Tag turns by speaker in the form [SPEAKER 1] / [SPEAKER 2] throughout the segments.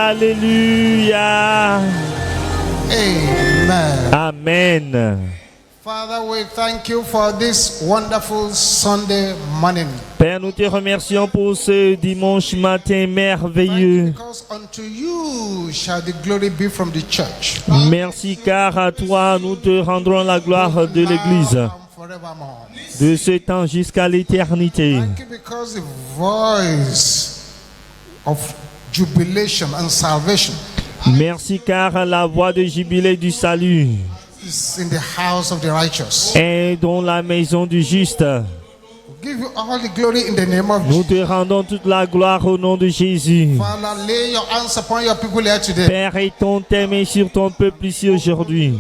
[SPEAKER 1] Alléluia.
[SPEAKER 2] Amen.
[SPEAKER 1] Amen.
[SPEAKER 2] Father, we thank you for this wonderful Sunday morning.
[SPEAKER 1] Père, nous te remercions pour ce dimanche matin
[SPEAKER 2] Thank you
[SPEAKER 1] merveilleux.
[SPEAKER 2] because unto you shall the glory be from the church.
[SPEAKER 1] Merci car à toi nous te rendrons la gloire de l'Église,
[SPEAKER 2] Now and forevermore.
[SPEAKER 1] de ce temps jusqu'à l'éternité.
[SPEAKER 2] Thank you because the voice of jubilation and salvation
[SPEAKER 1] Merci car la voix de jubilé du salut
[SPEAKER 2] is in the house of the righteous.
[SPEAKER 1] est dans la maison du juste.
[SPEAKER 2] We give you all the glory in the name of
[SPEAKER 1] Nous
[SPEAKER 2] Jesus.
[SPEAKER 1] te rendons toute la gloire au nom de Jésus.
[SPEAKER 2] Father, lay your hands upon your people here today.
[SPEAKER 1] Père, étends tes mains sur ton peuple ici aujourd'hui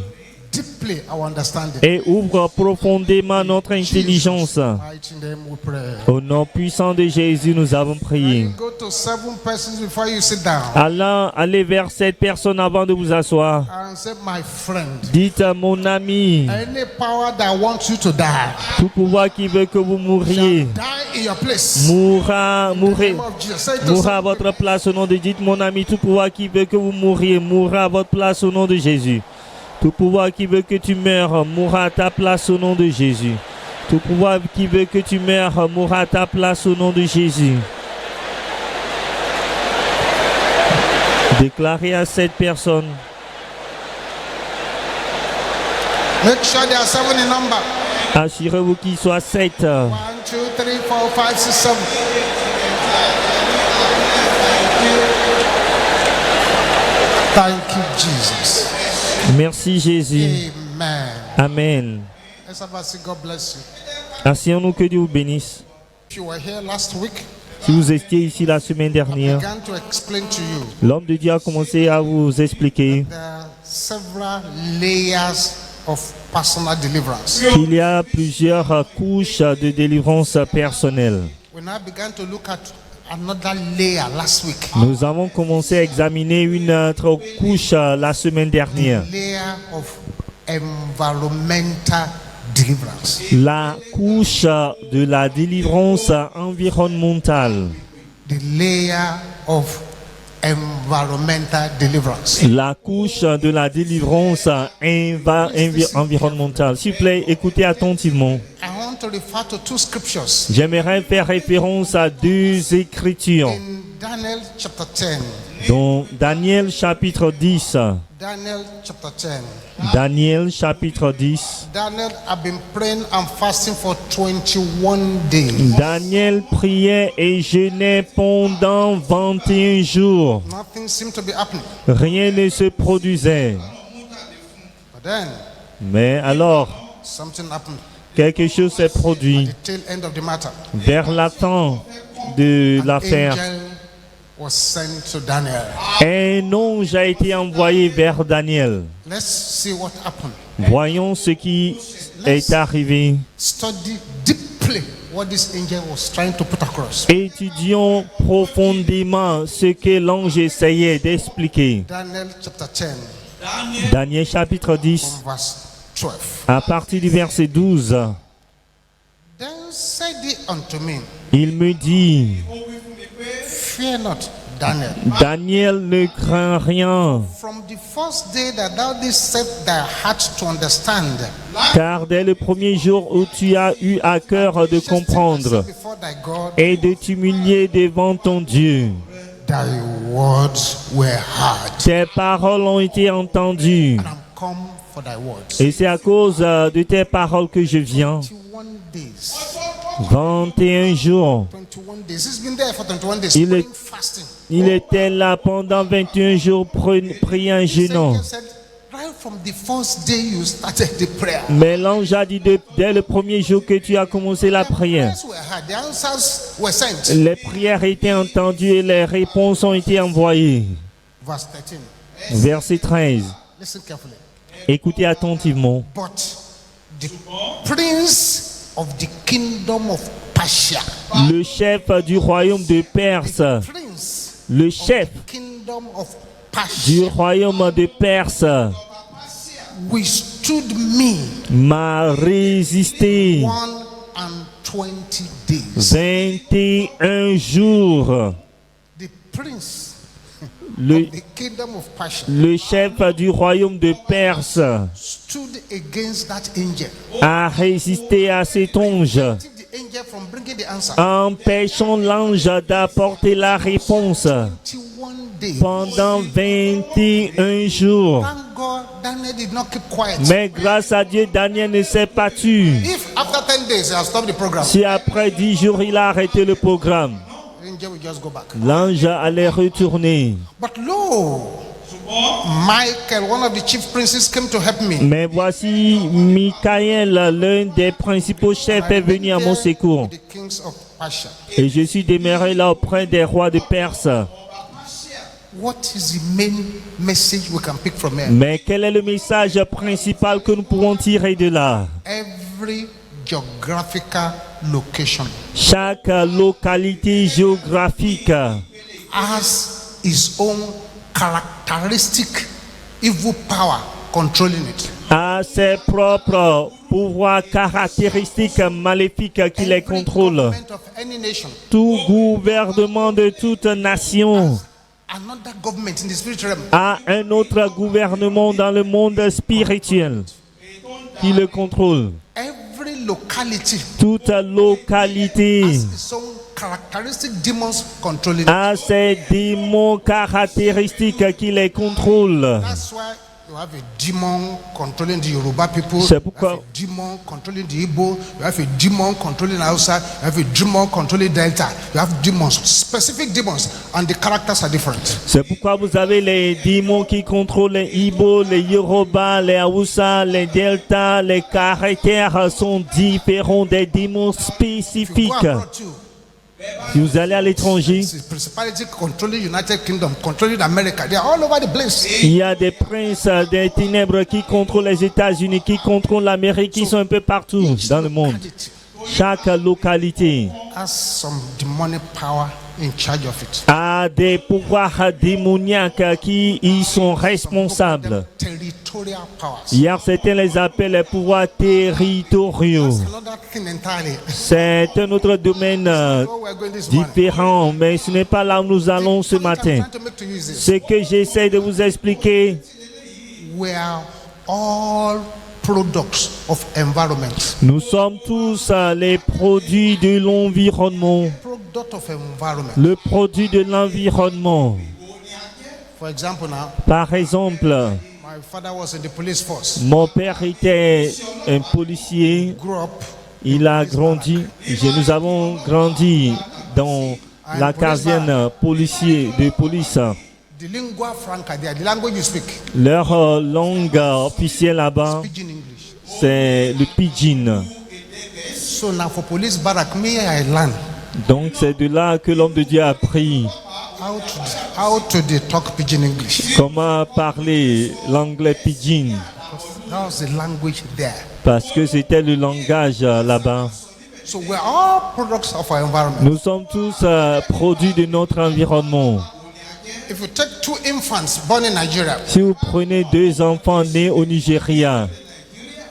[SPEAKER 2] Deeply our understanding.
[SPEAKER 1] et ouvre profondément notre intelligence.
[SPEAKER 2] Mighty name we pray.
[SPEAKER 1] Au nom puissant de Jésus, nous avons prié.
[SPEAKER 2] Go to 7 persons before you sit down
[SPEAKER 1] Allez vers cette personne avant de vous asseoir.
[SPEAKER 2] and say, my friend,
[SPEAKER 1] Dites à mon ami,
[SPEAKER 2] any power that wants you to die
[SPEAKER 1] tout pouvoir qui veut que vous
[SPEAKER 2] shall
[SPEAKER 1] mouriez,
[SPEAKER 2] die in your place.
[SPEAKER 1] mourra
[SPEAKER 2] In the name of Jesus. Say it to
[SPEAKER 1] mourra à
[SPEAKER 2] somebody.
[SPEAKER 1] votre place au nom de Dites mon ami, tout pouvoir qui veut que vous mouriez, mourra à votre place au nom de Jésus. Tout pouvoir qui veut que tu meurs, mourra à ta place au nom de Jésus. Tout pouvoir qui veut que tu meurs, mourra à ta place au nom de Jésus. Déclarez à cette personne.
[SPEAKER 2] Make sure there are 7 in number.
[SPEAKER 1] Assurez-vous qu'il soit 7.
[SPEAKER 2] 1, 2, 3, 4, 5, 6, 7. Thank you, Jesus.
[SPEAKER 1] Merci Jésus.
[SPEAKER 2] Amen.
[SPEAKER 1] Amen.
[SPEAKER 2] Let's have a say, God bless you.
[SPEAKER 1] Asseyons-nous, que Dieu vous bénisse.
[SPEAKER 2] If you were here last week,
[SPEAKER 1] Si vous étiez ici la semaine
[SPEAKER 2] I
[SPEAKER 1] dernière,
[SPEAKER 2] began to explain to you
[SPEAKER 1] l'homme de Dieu a commencé à vous expliquer
[SPEAKER 2] there are several layers of personal deliverance.
[SPEAKER 1] qu'il y a plusieurs couches de délivrance personnelle.
[SPEAKER 2] We now began to look at another layer last week.
[SPEAKER 1] Nous avons commencé à examiner une autre couche la semaine dernière.
[SPEAKER 2] Layer of environmental deliverance.
[SPEAKER 1] La couche de la délivrance environnementale.
[SPEAKER 2] The layer of environmental deliverance.
[SPEAKER 1] La couche de la délivrance environnementale. S'il vous plaît, écoutez attentivement.
[SPEAKER 2] I want to refer to 2 scriptures.
[SPEAKER 1] J'aimerais faire référence à 2 écritures.
[SPEAKER 2] In Daniel chapter 10.
[SPEAKER 1] Dans Daniel chapitre 10.
[SPEAKER 2] Daniel chapter 10.
[SPEAKER 1] Daniel chapitre 10.
[SPEAKER 2] Daniel had been praying and fasting for 21 days.
[SPEAKER 1] Daniel priait et jeûnait pendant 21 jours.
[SPEAKER 2] Nothing seemed to be happening.
[SPEAKER 1] Rien ne se produisait.
[SPEAKER 2] But then
[SPEAKER 1] Mais alors,
[SPEAKER 2] something happened
[SPEAKER 1] quelque chose s'est
[SPEAKER 2] at
[SPEAKER 1] produit
[SPEAKER 2] the tail end of the matter.
[SPEAKER 1] vers la fin de
[SPEAKER 2] An
[SPEAKER 1] l'affaire.
[SPEAKER 2] angel was sent to Daniel.
[SPEAKER 1] Un ange a été envoyé vers Daniel.
[SPEAKER 2] Let's see what happened.
[SPEAKER 1] Voyons ce qui est arrivé.
[SPEAKER 2] Study deeply what this angel was trying to put across.
[SPEAKER 1] Étudions profondément ce que l'ange essayait d'expliquer.
[SPEAKER 2] Daniel chapter 10
[SPEAKER 1] Daniel chapitre 10,
[SPEAKER 2] from verse 12.
[SPEAKER 1] à partir du verset 12.
[SPEAKER 2] Then said he unto me,
[SPEAKER 1] Il me dit,
[SPEAKER 2] fear not, Daniel.
[SPEAKER 1] Daniel, ne crains rien,
[SPEAKER 2] From the first day that thou didst set thy heart to understand,
[SPEAKER 1] car dès le premier jour où tu as eu à cœur de comprendre
[SPEAKER 2] before thy God,
[SPEAKER 1] et de t'humilier devant ton Dieu,
[SPEAKER 2] thy words were heard.
[SPEAKER 1] tes paroles ont été entendues.
[SPEAKER 2] And I'm come for thy words.
[SPEAKER 1] Et c'est à cause de tes paroles que je viens.
[SPEAKER 2] 21 days.
[SPEAKER 1] 21 jours.
[SPEAKER 2] 21 days. He's been there for 21 days.
[SPEAKER 1] Il est-
[SPEAKER 2] praying, fasting.
[SPEAKER 1] Il était là pendant 21 jours priant et
[SPEAKER 2] The
[SPEAKER 1] jeûnant.
[SPEAKER 2] angel said, right from the first day you started the prayer,
[SPEAKER 1] Mais l'ange a dit dès le premier jour que tu as commencé la
[SPEAKER 2] the
[SPEAKER 1] prière,
[SPEAKER 2] prayers were heard, the answers were sent.
[SPEAKER 1] les prières étaient entendues et les réponses ont été envoyées.
[SPEAKER 2] Verse 13.
[SPEAKER 1] Verset 13.
[SPEAKER 2] Listen carefully.
[SPEAKER 1] Écoutez attentivement.
[SPEAKER 2] But the prince of the kingdom of Persia,
[SPEAKER 1] Le chef du royaume de Perse,
[SPEAKER 2] prince
[SPEAKER 1] le chef
[SPEAKER 2] kingdom of
[SPEAKER 1] du
[SPEAKER 2] Persia
[SPEAKER 1] royaume de Perse
[SPEAKER 2] withstood me
[SPEAKER 1] m'a résisté
[SPEAKER 2] 120 days.
[SPEAKER 1] 21 jours.
[SPEAKER 2] The prince
[SPEAKER 1] le,
[SPEAKER 2] of the kingdom of Persia
[SPEAKER 1] le chef du royaume de Perse
[SPEAKER 2] stood against that angel,
[SPEAKER 1] a résisté à cet ange,
[SPEAKER 2] keep the angel from bringing the answer.
[SPEAKER 1] empêchant l'ange d'apporter la réponse
[SPEAKER 2] 21 days.
[SPEAKER 1] pendant 21 jours.
[SPEAKER 2] Thank God Daniel did not keep quiet.
[SPEAKER 1] Mais grâce à Dieu, Daniel ne s'est pas tué.
[SPEAKER 2] If after 10 days he has stopped the program,
[SPEAKER 1] Si après 10 jours, il a arrêté le programme,
[SPEAKER 2] the angel will just go back.
[SPEAKER 1] l'ange allait retourner.
[SPEAKER 2] But lo, Michael, one of the chief princes, came to help me.
[SPEAKER 1] Mais voici Michaël, l'un des principaux chefs, est venu à mon secours.
[SPEAKER 2] The kings of Persia.
[SPEAKER 1] Et je suis demeuré là auprès des rois de Perse.
[SPEAKER 2] What is the main message we can pick from here?
[SPEAKER 1] Mais quel est le message principal que nous pouvons tirer de là?
[SPEAKER 2] Every geographical location
[SPEAKER 1] Chaque localité géographique
[SPEAKER 2] has its own characteristic evil power controlling it.
[SPEAKER 1] a ses propres pouvoirs caractéristiques maléfiques qui les
[SPEAKER 2] Every
[SPEAKER 1] contrôlent.
[SPEAKER 2] government of any nation,
[SPEAKER 1] Tout gouvernement de toute nation
[SPEAKER 2] another government in the spiritual realm,
[SPEAKER 1] a un autre gouvernement dans le monde spirituel qui le contrôle.
[SPEAKER 2] every locality
[SPEAKER 1] Toute localité
[SPEAKER 2] has its own characteristic demons controlling it.
[SPEAKER 1] a ses démons caractéristiques qui les contrôlent.
[SPEAKER 2] That's why you have a demon controlling the Yoruba people.
[SPEAKER 1] C'est
[SPEAKER 2] You
[SPEAKER 1] pourquoi-
[SPEAKER 2] have a demon controlling the Igbo. You have a demon controlling Hausa. You have a demon controlling Delta. You have demons, specific demons, and the characters are different.
[SPEAKER 1] C'est pourquoi vous avez les démons qui contrôlent les Ibo, les Yoruba, les Hausa, les Delta. Les caractères sont différents des démons
[SPEAKER 2] If you go
[SPEAKER 1] spécifiques.
[SPEAKER 2] abroad too,
[SPEAKER 1] Si vous allez à l'étranger,
[SPEAKER 2] it's a principality controlling United Kingdom, controlling America. They are all over the place.
[SPEAKER 1] il y a des princes des ténèbres qui contrôlent les États-Unis, qui contrôlent l'Amérique, qui sont un peu partout dans le monde.
[SPEAKER 2] Locality
[SPEAKER 1] Chaque localité
[SPEAKER 2] has some demonic power in charge of it.
[SPEAKER 1] a des pouvoirs démoniaques qui y sont responsables.
[SPEAKER 2] Territorial powers.
[SPEAKER 1] Hier, c'était les appels les pouvoirs territoriaux.
[SPEAKER 2] Another thing entirely.
[SPEAKER 1] C'est un autre domaine
[SPEAKER 2] What we're going this morning.
[SPEAKER 1] différent, mais ce n'est pas là où nous allons ce
[SPEAKER 2] What I'm
[SPEAKER 1] matin.
[SPEAKER 2] trying to make to you is this.
[SPEAKER 1] Ce que j'essaie de vous expliquer,
[SPEAKER 2] We are all products of environment.
[SPEAKER 1] nous sommes tous les produits de l'environnement.
[SPEAKER 2] Product of environment.
[SPEAKER 1] Le produit de l'environnement.
[SPEAKER 2] For example, now,
[SPEAKER 1] Par exemple,
[SPEAKER 2] my father was in the police force.
[SPEAKER 1] mon père était un policier.
[SPEAKER 2] Grew up.
[SPEAKER 1] Il a grandi. Nous avons grandi dans la caserne policier de police.
[SPEAKER 2] The lingua franca there, the language you speak,
[SPEAKER 1] Leur langue officielle là-bas,
[SPEAKER 2] pidgin English.
[SPEAKER 1] c'est le pidgin.
[SPEAKER 2] So now for police barrack, me I learn
[SPEAKER 1] Donc c'est de là que l'homme de Dieu a appris
[SPEAKER 2] how to they talk pidgin English.
[SPEAKER 1] comment parler l'anglais pidgin.
[SPEAKER 2] That was the language there.
[SPEAKER 1] Parce que c'était le langage là-bas.
[SPEAKER 2] So we're all products of our environment.
[SPEAKER 1] Nous sommes tous produits de notre environnement.
[SPEAKER 2] If you take two infants born in Nigeria
[SPEAKER 1] Si vous prenez deux enfants nés au Nigeria,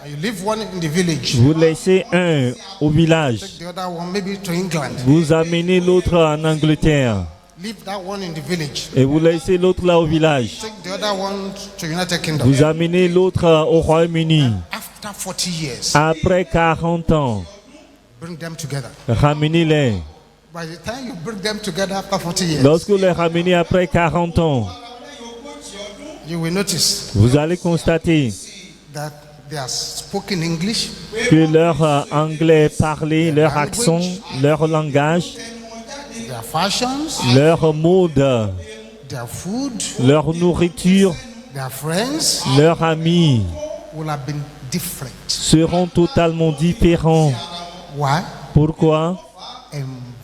[SPEAKER 2] and you leave one in the village,
[SPEAKER 1] vous laissez un au village,
[SPEAKER 2] take the other one maybe to England,
[SPEAKER 1] vous amenez l'autre en Angleterre
[SPEAKER 2] leave that one in the village,
[SPEAKER 1] et vous laissez l'autre là au village.
[SPEAKER 2] take the other one to United Kingdom.
[SPEAKER 1] Vous amenez l'autre au Royaume-Uni.
[SPEAKER 2] After 40 years,
[SPEAKER 1] Après 40 ans,
[SPEAKER 2] bring them together.
[SPEAKER 1] ramenez-les.
[SPEAKER 2] By the time you bring them together after 40 years,
[SPEAKER 1] Lorsque vous les ramenez après 40 ans,
[SPEAKER 2] you will notice
[SPEAKER 1] vous allez constater
[SPEAKER 2] that they are spoken English,
[SPEAKER 1] que leur anglais parlé, leur accent, leur langage,
[SPEAKER 2] their fashions,
[SPEAKER 1] leur mode,
[SPEAKER 2] their food,
[SPEAKER 1] leur nourriture,
[SPEAKER 2] their friends
[SPEAKER 1] leurs amis
[SPEAKER 2] will have been different.
[SPEAKER 1] seront totalement différents.
[SPEAKER 2] Why?
[SPEAKER 1] Pourquoi?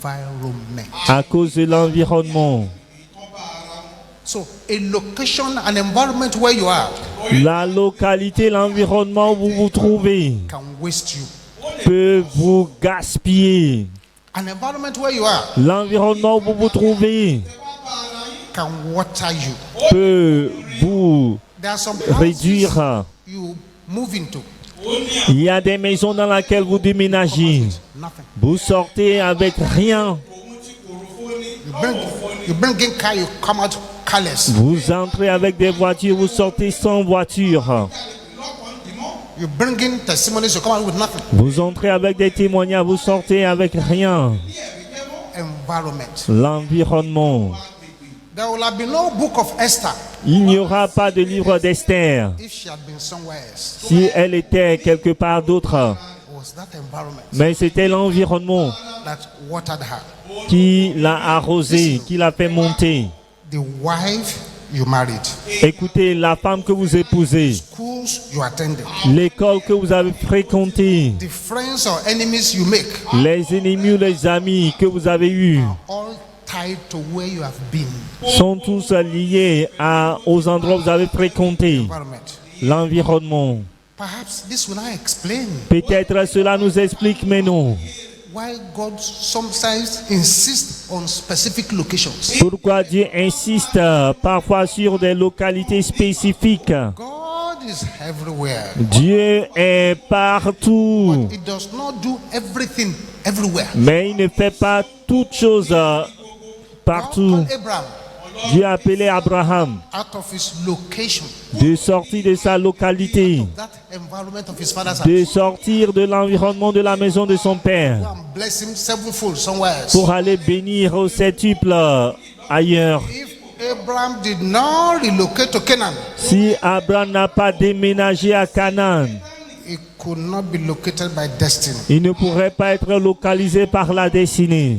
[SPEAKER 2] Environment.
[SPEAKER 1] À cause de l'environnement.
[SPEAKER 2] So a location, an environment where you are
[SPEAKER 1] La localité, l'environnement où vous vous trouvez
[SPEAKER 2] can waste you.
[SPEAKER 1] peut vous gaspiller.
[SPEAKER 2] An environment where you are
[SPEAKER 1] L'environnement où vous vous trouvez
[SPEAKER 2] can water you.
[SPEAKER 1] peut vous
[SPEAKER 2] There are some houses
[SPEAKER 1] réduire.
[SPEAKER 2] you move into.
[SPEAKER 1] Il y a des maisons dans lesquelles vous déménagez.
[SPEAKER 2] Nothing.
[SPEAKER 1] Vous sortez avec rien.
[SPEAKER 2] You bring in car, you come out carless.
[SPEAKER 1] Vous entrez avec des voitures, vous sortez sans voiture.
[SPEAKER 2] You bring in testimonies, you come out with nothing.
[SPEAKER 1] Vous entrez avec des témoignages, vous sortez avec rien.
[SPEAKER 2] Environment.
[SPEAKER 1] L'environnement.
[SPEAKER 2] There will have been no book of Esther
[SPEAKER 1] Il n'y aura pas de livre d'Esther
[SPEAKER 2] if she had been somewhere else.
[SPEAKER 1] si elle était quelque part d'autre.
[SPEAKER 2] It was that environment
[SPEAKER 1] Mais c'était l'environnement
[SPEAKER 2] that watered her.
[SPEAKER 1] qui l'a arrosée, qui l'a fait monter.
[SPEAKER 2] The wife you married,
[SPEAKER 1] Écoutez, la femme que vous épousez,
[SPEAKER 2] schools you attended,
[SPEAKER 1] l'école que vous avez fréquentée,
[SPEAKER 2] the friends or enemies you make,
[SPEAKER 1] les ennemis ou les amis que vous avez eus,
[SPEAKER 2] all tied to where you have been.
[SPEAKER 1] sont tous liés aux endroits où vous avez fréquenté,
[SPEAKER 2] Environment.
[SPEAKER 1] l'environnement.
[SPEAKER 2] Perhaps this will not explain
[SPEAKER 1] Peut-être cela nous explique, mais non.
[SPEAKER 2] why God sometimes insists on specific locations.
[SPEAKER 1] Pourquoi Dieu insiste parfois sur des localités spécifiques.
[SPEAKER 2] God is everywhere.
[SPEAKER 1] Dieu est partout,
[SPEAKER 2] He does not do everything everywhere.
[SPEAKER 1] mais il ne fait pas toutes choses partout.
[SPEAKER 2] God called Abraham
[SPEAKER 1] Dieu a appelé Abraham
[SPEAKER 2] out of his location,
[SPEAKER 1] de sortir de sa localité,
[SPEAKER 2] that environment of his father's
[SPEAKER 1] de
[SPEAKER 2] house,
[SPEAKER 1] sortir de l'environnement de la maison de son père
[SPEAKER 2] and bless him sevenfold somewhere else.
[SPEAKER 1] pour aller bénir au septuple ailleurs.
[SPEAKER 2] If Abraham did not relocate to Canaan,
[SPEAKER 1] Si Abraham n'a pas déménagé à Canaan,
[SPEAKER 2] he could not be located by destiny.
[SPEAKER 1] il ne pourrait pas être localisé par la destinée.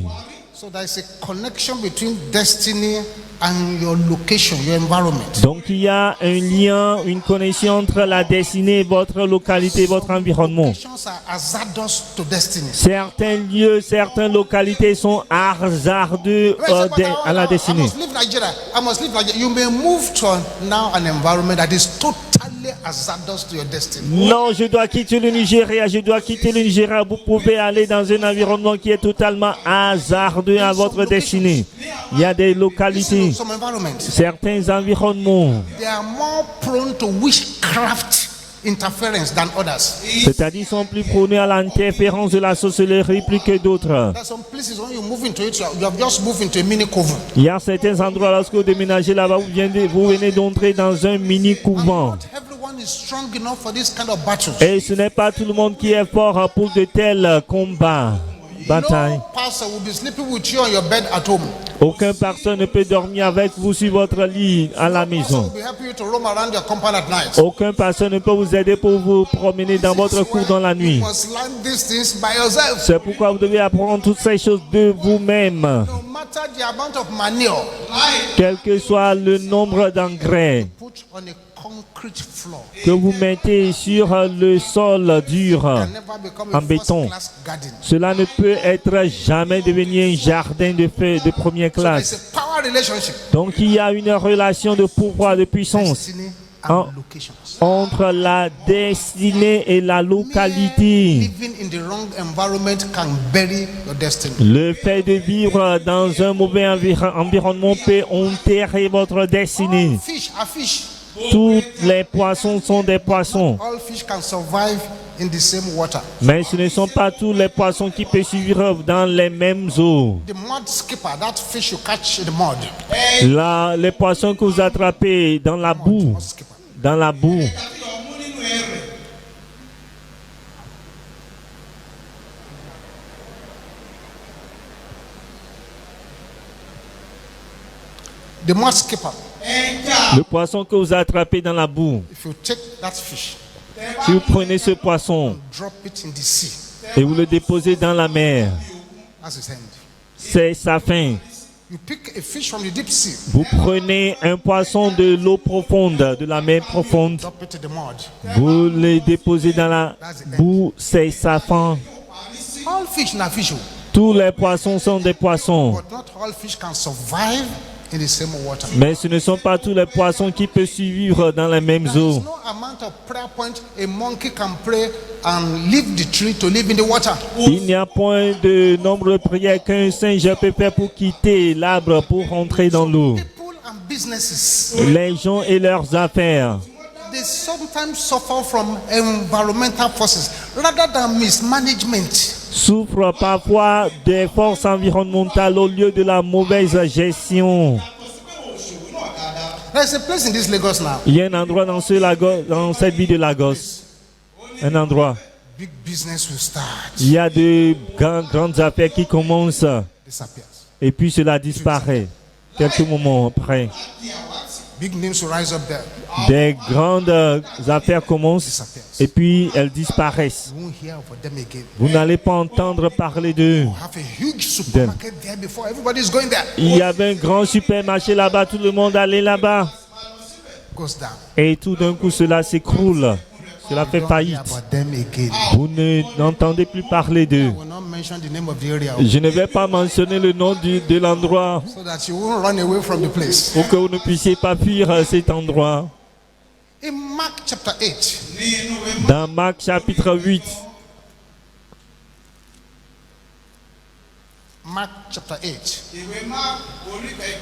[SPEAKER 2] So there is a connection between destiny and your location, your environment.
[SPEAKER 1] Donc il y a un lien, une connexion entre la destinée, votre localité, votre environnement.
[SPEAKER 2] Locations are hazardous to destiny.
[SPEAKER 1] Certains lieux, certaines localités sont hasardeux à la
[SPEAKER 2] I
[SPEAKER 1] destinée.
[SPEAKER 2] must leave Nigeria. I must leave Nigeria. You may move to now an environment that is totally hazardous to your destiny.
[SPEAKER 1] Non, je dois quitter le Nigeria, je dois quitter le Nigeria. Vous pouvez aller dans un environnement qui est totalement hasardeux à votre destinée. Il y a des localités,
[SPEAKER 2] Some environments,
[SPEAKER 1] certains environnements,
[SPEAKER 2] they are more prone to witchcraft interference than others.
[SPEAKER 1] c'est-à-dire sont plus prônés à l'interférence de la sorcellerie plus que d'autres.
[SPEAKER 2] There are some places when you move into it, you have just moved into a mini coven.
[SPEAKER 1] Il y a certains endroits, lorsque vous déménagez là-bas, vous venez d'entrer dans un mini couvent.
[SPEAKER 2] Not everyone is strong enough for this kind of battles.
[SPEAKER 1] Et ce n'est pas tout le monde qui est fort pour de tels combats, batailles.
[SPEAKER 2] No pastor will be sleeping with you on your bed at home.
[SPEAKER 1] Aucun personne ne peut dormir avec vous sur votre lit à la
[SPEAKER 2] Pastor
[SPEAKER 1] maison.
[SPEAKER 2] will be helping you to roam around your compound at night.
[SPEAKER 1] Aucun personne ne peut vous aider pour vous promener dans votre cour dans la
[SPEAKER 2] You
[SPEAKER 1] nuit.
[SPEAKER 2] must learn these things by yourself.
[SPEAKER 1] C'est pourquoi vous devez apprendre toutes ces choses de vous-même,
[SPEAKER 2] No matter the amount of manure
[SPEAKER 1] quel que soit le nombre d'engrais
[SPEAKER 2] put on a concrete floor,
[SPEAKER 1] que vous mettez sur le sol dur
[SPEAKER 2] can never become
[SPEAKER 1] en
[SPEAKER 2] a
[SPEAKER 1] béton.
[SPEAKER 2] first-class garden.
[SPEAKER 1] Cela ne peut être jamais devenir un jardin de feu de première
[SPEAKER 2] It's
[SPEAKER 1] classe.
[SPEAKER 2] a power relationship.
[SPEAKER 1] Donc il y a une relation de pouvoir, de puissance
[SPEAKER 2] Destiny
[SPEAKER 1] Oh.
[SPEAKER 2] and locations.
[SPEAKER 1] entre la destinée et la localité.
[SPEAKER 2] Living in the wrong environment can bury your destiny.
[SPEAKER 1] Le fait de vivre dans un mauvais environnement peut enterrer votre destinée.
[SPEAKER 2] Fish are fish.
[SPEAKER 1] Tous les poissons sont des poissons,
[SPEAKER 2] All fish can survive in the same water.
[SPEAKER 1] mais ce ne sont pas tous les poissons qui peuvent survivre dans les mêmes eaux.
[SPEAKER 2] The mud skipper, that fish you catch in the mud.
[SPEAKER 1] Les poissons que vous attrapez dans la boue,
[SPEAKER 2] Mud skipper.
[SPEAKER 1] dans la boue,
[SPEAKER 2] The mud skipper.
[SPEAKER 1] le poisson que vous attrapez dans la boue,
[SPEAKER 2] If you take that fish,
[SPEAKER 1] si vous prenez ce poisson
[SPEAKER 2] drop it in the sea,
[SPEAKER 1] et vous le déposez dans la mer,
[SPEAKER 2] that's his end.
[SPEAKER 1] c'est sa fin.
[SPEAKER 2] You pick a fish from the deep sea,
[SPEAKER 1] Vous prenez un poisson de l'eau profonde, de la mer profonde,
[SPEAKER 2] drop it in the mud.
[SPEAKER 1] vous le déposez dans la boue, c'est sa fin.
[SPEAKER 2] All fish na fish, oh,
[SPEAKER 1] Tous les poissons sont des poissons,
[SPEAKER 2] but not all fish can survive in the same water.
[SPEAKER 1] mais ce ne sont pas tous les poissons qui peuvent survivre dans les mêmes
[SPEAKER 2] There is
[SPEAKER 1] eaux.
[SPEAKER 2] no amount of prayer point a monkey can pray and leave the tree to live in the water.
[SPEAKER 1] Il n'y a point de nombre de prières qu'un singe peut faire pour quitter l'arbre pour rentrer dans l'eau.
[SPEAKER 2] People and businesses,
[SPEAKER 1] Les gens et leurs affaires
[SPEAKER 2] they sometimes suffer from environmental forces rather than mismanagement.
[SPEAKER 1] souffrent parfois des forces environnementales au lieu de la mauvaise gestion.
[SPEAKER 2] There's a place in this Lagos now.
[SPEAKER 1] Il y a un endroit dans cette ville de Lagos. Un endroit.
[SPEAKER 2] Big business will start.
[SPEAKER 1] Il y a de grandes affaires qui commencent
[SPEAKER 2] Disappears.
[SPEAKER 1] et puis cela disparaît. Quelques moments après.
[SPEAKER 2] Big names will rise up there.
[SPEAKER 1] Des grandes affaires commencent
[SPEAKER 2] Disappears.
[SPEAKER 1] et puis elles disparaissent.
[SPEAKER 2] You won't hear of them again.
[SPEAKER 1] Vous n'allez pas entendre parler d'eux.
[SPEAKER 2] Have a huge supermarket there before everybody's going there.
[SPEAKER 1] Il y avait un grand supermarché là-bas, tout le monde allait là-bas.
[SPEAKER 2] Goes down.
[SPEAKER 1] Et tout d'un coup, cela s'écroule. Cela fait
[SPEAKER 2] Don't hear
[SPEAKER 1] faillite.
[SPEAKER 2] about them again.
[SPEAKER 1] Vous n'entendez plus parler d'eux.
[SPEAKER 2] I will not mention the name of the area
[SPEAKER 1] Je ne vais pas mentionner le nom de l'endroit
[SPEAKER 2] so that you won't run away from the place.
[SPEAKER 1] pour que vous ne puissiez pas fuir cet endroit.
[SPEAKER 2] In Mark chapter 8,
[SPEAKER 1] Dans Marc chapitre 8,
[SPEAKER 2] Mark chapter 8.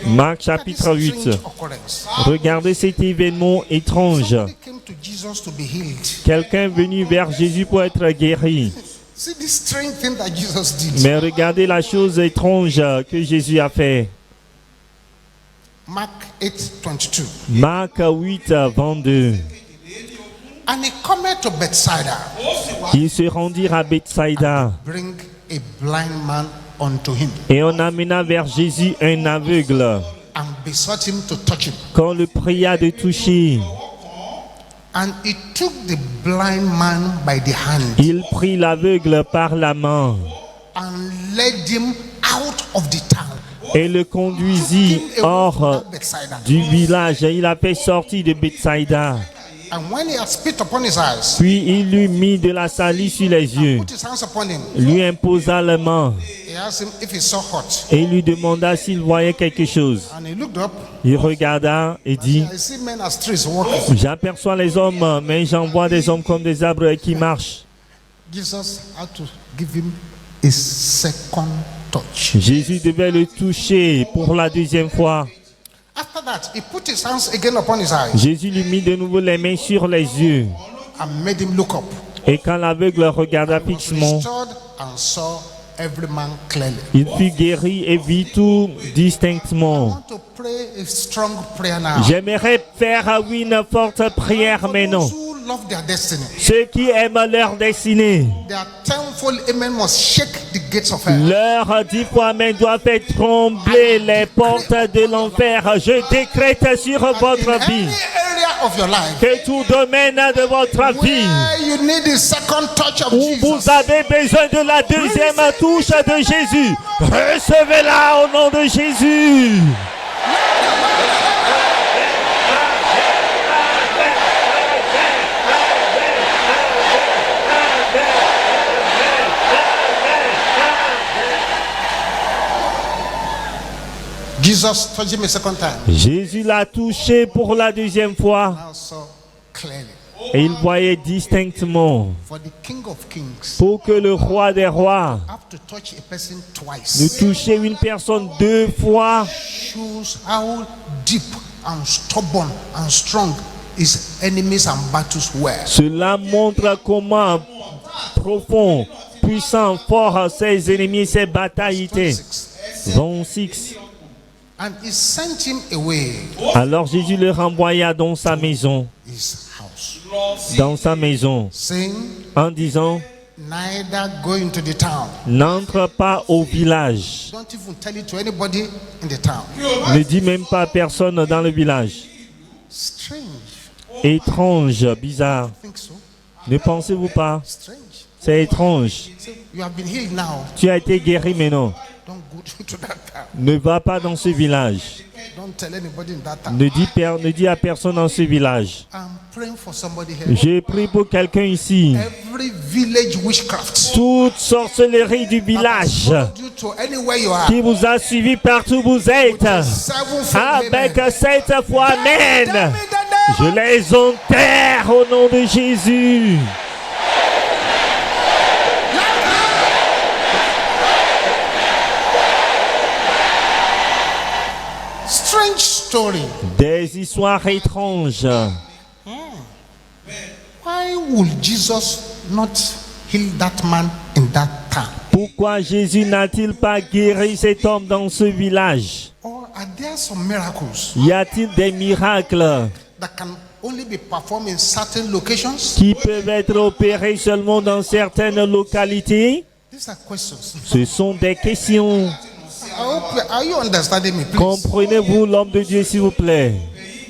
[SPEAKER 1] Marc chapitre 8.
[SPEAKER 2] Strange occurrence.
[SPEAKER 1] Regardez cet événement étrange.
[SPEAKER 2] Somebody came to Jesus to be healed.
[SPEAKER 1] Quelqu'un est venu vers Jésus pour être guéri.
[SPEAKER 2] See this strange thing that Jesus did.
[SPEAKER 1] Mais regardez la chose étrange que Jésus a fait.
[SPEAKER 2] Mark 8:22.
[SPEAKER 1] Marc 8, 22.
[SPEAKER 2] And he cometh to Bethsaida,
[SPEAKER 1] Ils se rendirent à Bethsaïda
[SPEAKER 2] bring a blind man unto him,
[SPEAKER 1] et on amena vers Jésus un aveugle.
[SPEAKER 2] and besought him to touch him.
[SPEAKER 1] Qu'on le pria de toucher,
[SPEAKER 2] And he took the blind man by the hand
[SPEAKER 1] il prit l'aveugle par la main
[SPEAKER 2] and led him out of the town.
[SPEAKER 1] et le conduisit
[SPEAKER 2] Took him away
[SPEAKER 1] hors
[SPEAKER 2] from Bethsaida.
[SPEAKER 1] du village. Il a fait sortir de Bethsaïda.
[SPEAKER 2] And when he had spit upon his eyes,
[SPEAKER 1] Puis il lui mit de la salive sur les yeux,
[SPEAKER 2] put his hands upon him,
[SPEAKER 1] lui imposa la main
[SPEAKER 2] he asked him if he saw hot.
[SPEAKER 1] et lui demanda s'il voyait quelque chose.
[SPEAKER 2] And he looked up.
[SPEAKER 1] Il regarda et dit,
[SPEAKER 2] I see men as trees walking.
[SPEAKER 1] j'aperçois les hommes, mais j'en vois des hommes comme des arbres qui marchent.
[SPEAKER 2] Jesus had to give him a second touch.
[SPEAKER 1] Jésus devait le toucher pour la deuxième fois.
[SPEAKER 2] After that, he put his hands again upon his eyes
[SPEAKER 1] Jésus lui mit de nouveau les mains sur les yeux.
[SPEAKER 2] and made him look up.
[SPEAKER 1] Et quand l'aveugle regarda fixement,
[SPEAKER 2] Restored and saw every man clearly.
[SPEAKER 1] il fut guéri et vit tout
[SPEAKER 2] I
[SPEAKER 1] distinctement.
[SPEAKER 2] want to pray a strong prayer now.
[SPEAKER 1] J'aimerais faire une forte prière
[SPEAKER 2] For
[SPEAKER 1] maintenant.
[SPEAKER 2] those who love their destiny,
[SPEAKER 1] Ceux qui aiment leur destinée,
[SPEAKER 2] their tenfold amen must shake the gates of hell.
[SPEAKER 1] leur 10 fois amen doit faire trembler les portes de l'enfer. Je décrète sur
[SPEAKER 2] In
[SPEAKER 1] votre
[SPEAKER 2] any
[SPEAKER 1] vie
[SPEAKER 2] area of your life
[SPEAKER 1] que tout domaine de votre vie
[SPEAKER 2] where you need the second touch of
[SPEAKER 1] où
[SPEAKER 2] Jesus,
[SPEAKER 1] vous avez besoin de la deuxième touche de Jésus, recevez-la au nom de Jésus.
[SPEAKER 2] Jesus touched him a second time.
[SPEAKER 1] Jésus l'a touché pour la deuxième fois
[SPEAKER 2] Now saw clearly.
[SPEAKER 1] et il voyait distinctement.
[SPEAKER 2] For the King of Kings
[SPEAKER 1] Pour que le roi des rois
[SPEAKER 2] have to touch a person
[SPEAKER 1] ne
[SPEAKER 2] twice
[SPEAKER 1] toucher une personne 2 fois
[SPEAKER 2] shows how deep and stubborn and strong his enemies and battles were.
[SPEAKER 1] cela montre comment profond, puissant, fort ses ennemis, ses batailles étaient. 26.
[SPEAKER 2] And he sent him away
[SPEAKER 1] Alors Jésus le renvoya dans sa maison,
[SPEAKER 2] his house,
[SPEAKER 1] saying, en disant,
[SPEAKER 2] neither go into the town.
[SPEAKER 1] n'entre pas au village.
[SPEAKER 2] Don't even tell it to anybody in the town.
[SPEAKER 1] Ne dis même pas à personne dans le village.
[SPEAKER 2] Strange.
[SPEAKER 1] Étrange, bizarre.
[SPEAKER 2] I think so.
[SPEAKER 1] Ne pensez-vous pas?
[SPEAKER 2] Strange.
[SPEAKER 1] C'est étrange.
[SPEAKER 2] So you have been healed now.
[SPEAKER 1] Tu as été guéri maintenant.
[SPEAKER 2] Don't go to that town.
[SPEAKER 1] Ne va pas dans ce village.
[SPEAKER 2] Don't tell anybody in that town.
[SPEAKER 1] Ne dis à personne dans ce village.
[SPEAKER 2] I'm praying for somebody here.
[SPEAKER 1] J'ai prié pour quelqu'un ici.
[SPEAKER 2] Every village witchcraft
[SPEAKER 1] Toute sorcellerie du village
[SPEAKER 2] due to anywhere you are.
[SPEAKER 1] qui vous a suivi partout où vous êtes. Avec cette foi, amen. Je les enterre au nom de Jésus.
[SPEAKER 2] Strange story.
[SPEAKER 1] Des histoires étranges.
[SPEAKER 2] Why would Jesus not heal that man in that town?
[SPEAKER 1] Pourquoi Jésus n'a-t-il pas guéri cet homme dans ce village?
[SPEAKER 2] Or Are there some miracles
[SPEAKER 1] Y a-t-il des miracles
[SPEAKER 2] that can only be performed in certain locations?
[SPEAKER 1] qui peuvent être opérés seulement dans certaines localités?
[SPEAKER 2] These are questions.
[SPEAKER 1] Ce sont des questions.
[SPEAKER 2] Are you understanding me, please?
[SPEAKER 1] Comprenez-vous, l'homme de Dieu, s'il vous plaît?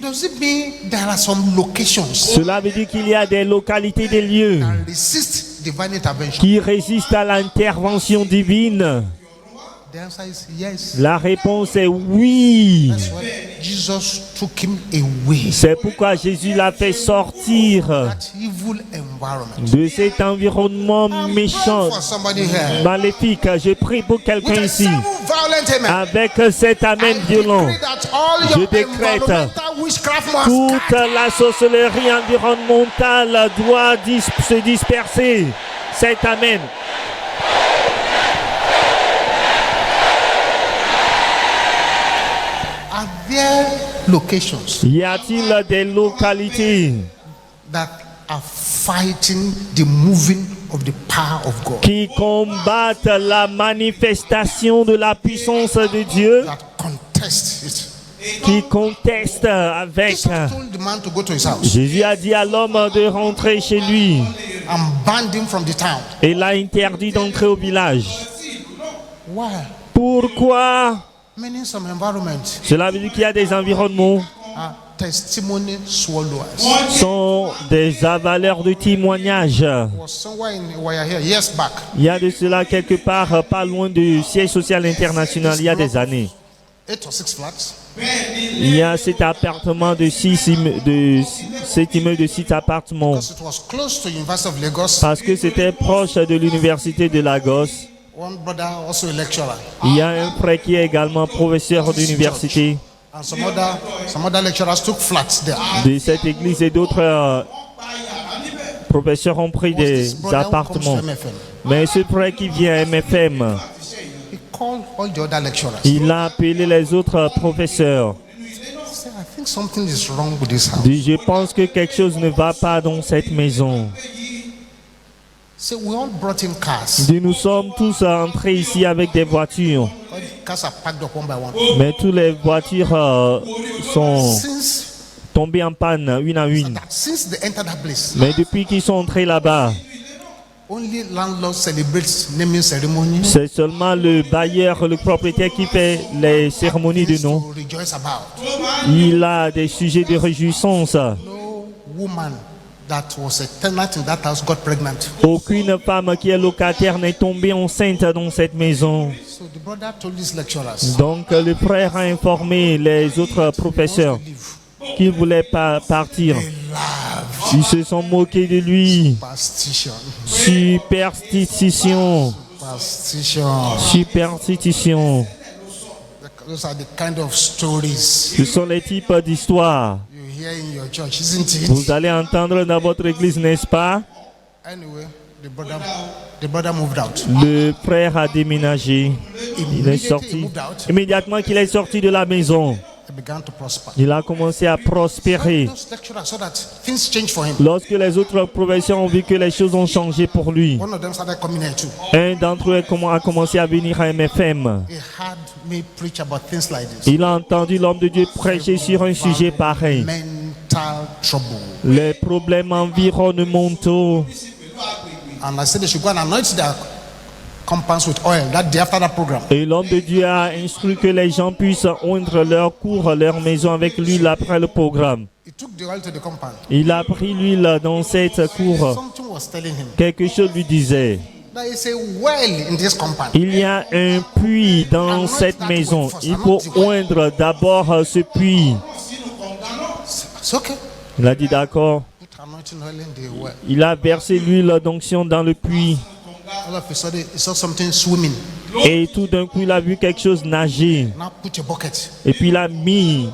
[SPEAKER 2] Does it mean there are some locations
[SPEAKER 1] Cela veut dire qu'il y a des localités, des lieux
[SPEAKER 2] that resist divine intervention?
[SPEAKER 1] qui résistent à l'intervention divine?
[SPEAKER 2] The answer is yes.
[SPEAKER 1] La réponse est oui.
[SPEAKER 2] That's why Jesus took him away.
[SPEAKER 1] C'est pourquoi Jésus l'a fait sortir
[SPEAKER 2] That evil environment.
[SPEAKER 1] de cet environnement méchant,
[SPEAKER 2] For somebody here.
[SPEAKER 1] maléfique. Je prie pour quelqu'un
[SPEAKER 2] With a
[SPEAKER 1] ici.
[SPEAKER 2] seven violent amen.
[SPEAKER 1] Avec cet amen
[SPEAKER 2] I
[SPEAKER 1] violent,
[SPEAKER 2] decree that all
[SPEAKER 1] je
[SPEAKER 2] your
[SPEAKER 1] décrète
[SPEAKER 2] environmental witchcraft must
[SPEAKER 1] toute
[SPEAKER 2] scatter.
[SPEAKER 1] la sorcellerie environnementale doit se disperser. Cet amen.
[SPEAKER 2] Are there locations
[SPEAKER 1] Y a-t-il des localités
[SPEAKER 2] that are fighting the moving of the power of God?
[SPEAKER 1] qui combattent la manifestation de la puissance de Dieu,
[SPEAKER 2] That contest it.
[SPEAKER 1] qui contestent avec...
[SPEAKER 2] Jesus told the man to go to his house
[SPEAKER 1] Jésus a dit à l'homme de rentrer chez lui
[SPEAKER 2] and banned him from the town.
[SPEAKER 1] et l'a interdit d'entrer au village.
[SPEAKER 2] Why?
[SPEAKER 1] Pourquoi?
[SPEAKER 2] Meaning some environment
[SPEAKER 1] Cela veut dire qu'il y a des environnements
[SPEAKER 2] are testimony swallowers.
[SPEAKER 1] sont des avaleurs de témoignages.
[SPEAKER 2] Was somewhere in where here years back.
[SPEAKER 1] Il y a de cela quelque part pas loin du siège social international il y a des années.
[SPEAKER 2] 8 or 6 flats.
[SPEAKER 1] Il y a cet appartement de cet immeuble de 6 appartements
[SPEAKER 2] Because it was close to University of Lagos.
[SPEAKER 1] parce que c'était proche de l'université de Lagos.
[SPEAKER 2] One brother also a lecturer.
[SPEAKER 1] Il y a un frère qui est également professeur d'université
[SPEAKER 2] And some other lecturers took flats there.
[SPEAKER 1] de cette église et d'autres professeurs ont pris des
[SPEAKER 2] This brother who comes to
[SPEAKER 1] appartements.
[SPEAKER 2] MFM,
[SPEAKER 1] Mais ce frère qui vient à MFM,
[SPEAKER 2] he called all the other lecturers.
[SPEAKER 1] il a appelé les autres professeurs.
[SPEAKER 2] He said, I think something is wrong with this house.
[SPEAKER 1] Il dit, je pense que quelque chose ne va pas dans cette maison.
[SPEAKER 2] So we all brought in cars.
[SPEAKER 1] Il dit, nous sommes tous entrés ici avec des voitures.
[SPEAKER 2] All the cars are packed up one by one.
[SPEAKER 1] Mais toutes les voitures sont
[SPEAKER 2] Since
[SPEAKER 1] tombées en panne, une à une.
[SPEAKER 2] they entered that place,
[SPEAKER 1] Mais depuis qu'ils sont entrés là-bas,
[SPEAKER 2] only landlord celebrates naming ceremony.
[SPEAKER 1] c'est seulement le bailleur, le propriétaire qui fait les cérémonies de nom.
[SPEAKER 2] To rejoice about.
[SPEAKER 1] Il a des sujets de réjouissance.
[SPEAKER 2] No woman that was a tenant in that house got pregnant.
[SPEAKER 1] Aucune femme qui est locataire n'est tombée enceinte dans cette maison.
[SPEAKER 2] So the brother told his lecturers,
[SPEAKER 1] Donc le frère a informé les autres professeurs
[SPEAKER 2] leave.
[SPEAKER 1] qu'il ne voulait pas partir.
[SPEAKER 2] They laughed.
[SPEAKER 1] Ils se sont moqués de lui.
[SPEAKER 2] Superstition.
[SPEAKER 1] Superstition.
[SPEAKER 2] Superstition.
[SPEAKER 1] Superstition.
[SPEAKER 2] Those are the kind of stories
[SPEAKER 1] Ce sont les types d'histoires.
[SPEAKER 2] you hear in your church, isn't it?
[SPEAKER 1] Vous allez entendre dans votre église, n'est-ce pas?
[SPEAKER 2] Anyway, the brother moved out.
[SPEAKER 1] Le frère a déménagé. Il est
[SPEAKER 2] Immediately he
[SPEAKER 1] sorti.
[SPEAKER 2] moved out,
[SPEAKER 1] Immédiatement qu'il est sorti de la maison,
[SPEAKER 2] he began to prosper.
[SPEAKER 1] il a commencé à prospérer.
[SPEAKER 2] Those lecturers saw that things changed for him.
[SPEAKER 1] Lorsque les autres professeurs ont vu que les choses ont changé pour lui,
[SPEAKER 2] One of them started coming here too.
[SPEAKER 1] un d'entre eux a commencé à venir à MFM.
[SPEAKER 2] He heard me preach about things like this.
[SPEAKER 1] Il a entendu l'homme de Dieu prêcher sur un sujet pareil.
[SPEAKER 2] Mental trouble.
[SPEAKER 1] Les problèmes environnementaux.
[SPEAKER 2] And I said they should go and anoint their compounds with oil that day after that program.
[SPEAKER 1] Et l'homme de Dieu a instruit que les gens puissent oindre leur cour, leur maison avec l'huile après le programme.
[SPEAKER 2] He took the oil to the compound.
[SPEAKER 1] Il a pris l'huile dans cette cour.
[SPEAKER 2] Something was telling him
[SPEAKER 1] Quelque chose lui disait,
[SPEAKER 2] there is a well in this compound.
[SPEAKER 1] il y a un puits dans cette maison. Il faut oindre d'abord ce puits.
[SPEAKER 2] It's okay.
[SPEAKER 1] Il a dit d'accord.
[SPEAKER 2] Put anointing oil in the well.
[SPEAKER 1] Il a versé l'huile d'onction dans le puits.
[SPEAKER 2] All of a sudden, he saw something swimming.
[SPEAKER 1] Et tout d'un coup, il a vu quelque chose nager.
[SPEAKER 2] Now put a bucket.
[SPEAKER 1] Et puis il a mis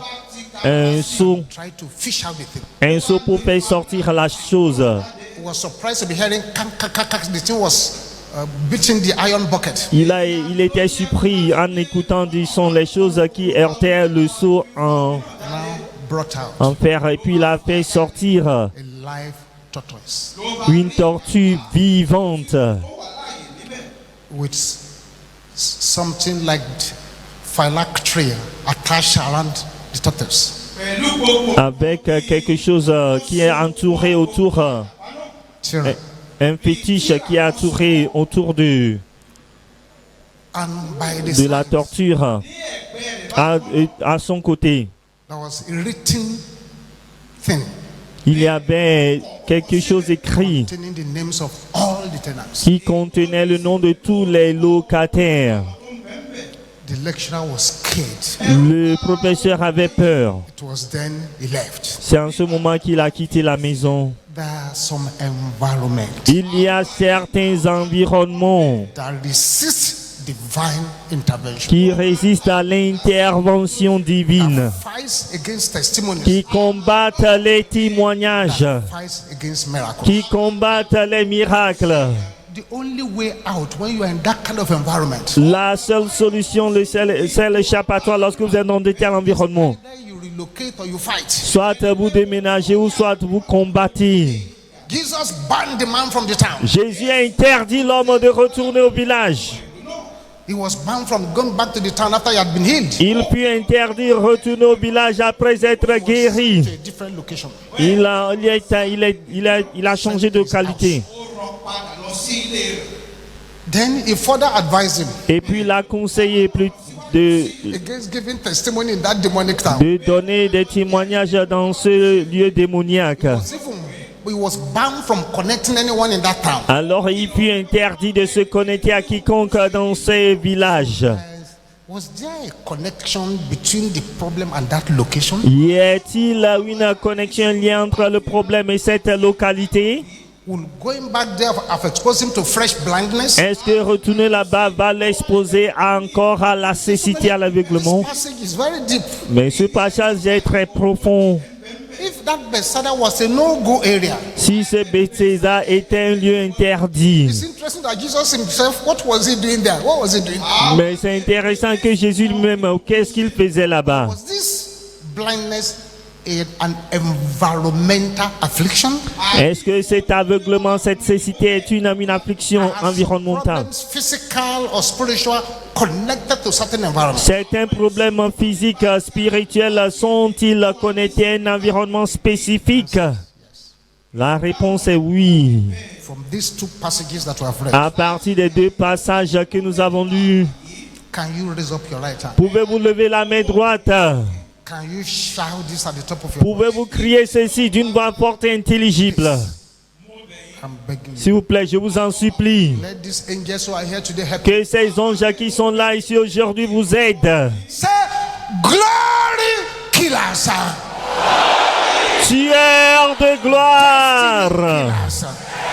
[SPEAKER 1] un seau
[SPEAKER 2] Try to fish out the thing.
[SPEAKER 1] pour faire sortir la chose.
[SPEAKER 2] He was surprised to be hearing kank, kank, kank, kank. The thing was beating the iron bucket.
[SPEAKER 1] Il était surpris en écoutant du son les choses qui heurtaient le seau
[SPEAKER 2] Now brought out
[SPEAKER 1] en fer. Et puis il a fait sortir
[SPEAKER 2] a live tortoise
[SPEAKER 1] une tortue vivante
[SPEAKER 2] with something like phylactery attached around the tortoise.
[SPEAKER 1] Avec quelque chose qui est entouré autour,
[SPEAKER 2] Children.
[SPEAKER 1] un fétiche qui est entouré autour de
[SPEAKER 2] And by the
[SPEAKER 1] la
[SPEAKER 2] side,
[SPEAKER 1] torture à son côté.
[SPEAKER 2] there was a written thing
[SPEAKER 1] Il y avait quelque chose écrit
[SPEAKER 2] containing the names of all the tenants.
[SPEAKER 1] qui contenait le nom de tous les locataires.
[SPEAKER 2] The lecturer was scared.
[SPEAKER 1] Le professeur avait peur.
[SPEAKER 2] It was then he left.
[SPEAKER 1] C'est en ce moment qu'il a quitté la maison.
[SPEAKER 2] There are some environments
[SPEAKER 1] Il y a certains environnements
[SPEAKER 2] that resist divine intervention.
[SPEAKER 1] qui résistent à l'intervention divine,
[SPEAKER 2] Fights against testimonies.
[SPEAKER 1] qui combattent les témoignages,
[SPEAKER 2] Fights against miracles.
[SPEAKER 1] qui combattent les miracles.
[SPEAKER 2] The only way out when you are in that kind of environment,
[SPEAKER 1] La seule solution, c'est l'échappatoire lorsque vous êtes dans de tels environnements.
[SPEAKER 2] either you relocate or you fight.
[SPEAKER 1] Soit vous déménagez ou soit vous combattez.
[SPEAKER 2] Jesus banned the man from the town.
[SPEAKER 1] Jésus a interdit l'homme de retourner au village.
[SPEAKER 2] He was banned from going back to the town after he had been healed.
[SPEAKER 1] Il fut interdit de retourner au village après être guéri.
[SPEAKER 2] To a different location.
[SPEAKER 1] Il a changé de qualité.
[SPEAKER 2] Then he further advised him
[SPEAKER 1] Et puis il a conseillé
[SPEAKER 2] against giving testimony in that demonic town.
[SPEAKER 1] de donner des témoignages dans ce lieu démoniaque.
[SPEAKER 2] He was banned from connecting anyone in that town.
[SPEAKER 1] Alors il fut interdit de se connecter à quiconque dans ces villages.
[SPEAKER 2] Was there a connection between the problem and that location?
[SPEAKER 1] Y a-t-il une connexion, un lien entre le problème et cette localité?
[SPEAKER 2] Will going back there have exposed him to fresh blindness?
[SPEAKER 1] Est-ce que retourner là-bas va l'exposer encore à la cécité, à l'aveuglement?
[SPEAKER 2] This passage is very deep.
[SPEAKER 1] Mais ce passage est très profond.
[SPEAKER 2] If that Bethsaida was a no-go area,
[SPEAKER 1] Si ce Bethsaida était un lieu interdit.
[SPEAKER 2] it's interesting that Jesus himself, what was he doing there? What was he doing?
[SPEAKER 1] Mais c'est intéressant que Jésus lui-même, qu'est-ce qu'il faisait là-bas?
[SPEAKER 2] Was this blindness an environmental affliction?
[SPEAKER 1] Est-ce que cet aveuglement, cette cécité est une affliction
[SPEAKER 2] Are
[SPEAKER 1] environnementale?
[SPEAKER 2] problems physical or spiritual connected to certain environments?
[SPEAKER 1] Certains problèmes physiques, spirituels sont-ils connectés à un environnement spécifique? La réponse est oui.
[SPEAKER 2] From these two passages that we have read,
[SPEAKER 1] À partir des deux passages que nous avons lus,
[SPEAKER 2] can you raise up your right hand?
[SPEAKER 1] pouvez-vous lever la main droite?
[SPEAKER 2] Can you shout this at the top of your voice?
[SPEAKER 1] Pouvez-vous crier ceci d'une voix forte et intelligible?
[SPEAKER 2] I'm begging you.
[SPEAKER 1] S'il vous plaît, je vous en supplie.
[SPEAKER 2] Let these angels who are here today help you.
[SPEAKER 1] Que ces anges qui sont là ici aujourd'hui vous aident.
[SPEAKER 2] Say, glory killers.
[SPEAKER 1] Tueur de gloire.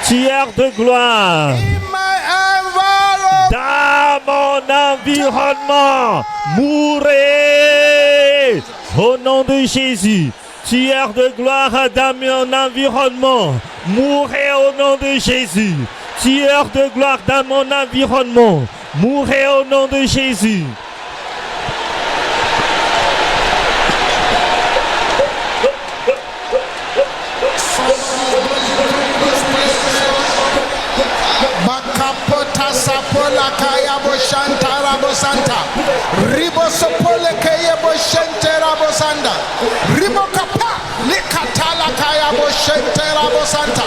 [SPEAKER 1] Tueur de gloire.
[SPEAKER 2] In my environment.
[SPEAKER 1] Dans mon environnement, mourrez au nom de Jésus. Tueur de gloire dans mon environnement, mourrez au nom de Jésus. Tueur de gloire dans mon environnement, mourrez au nom de Jésus.
[SPEAKER 2] Bakapota sapola kaya boshanta rabosanta. Ribo sopole kaya boshente rabosanda. Ribo kapa likatala kaya boshente rabosanta.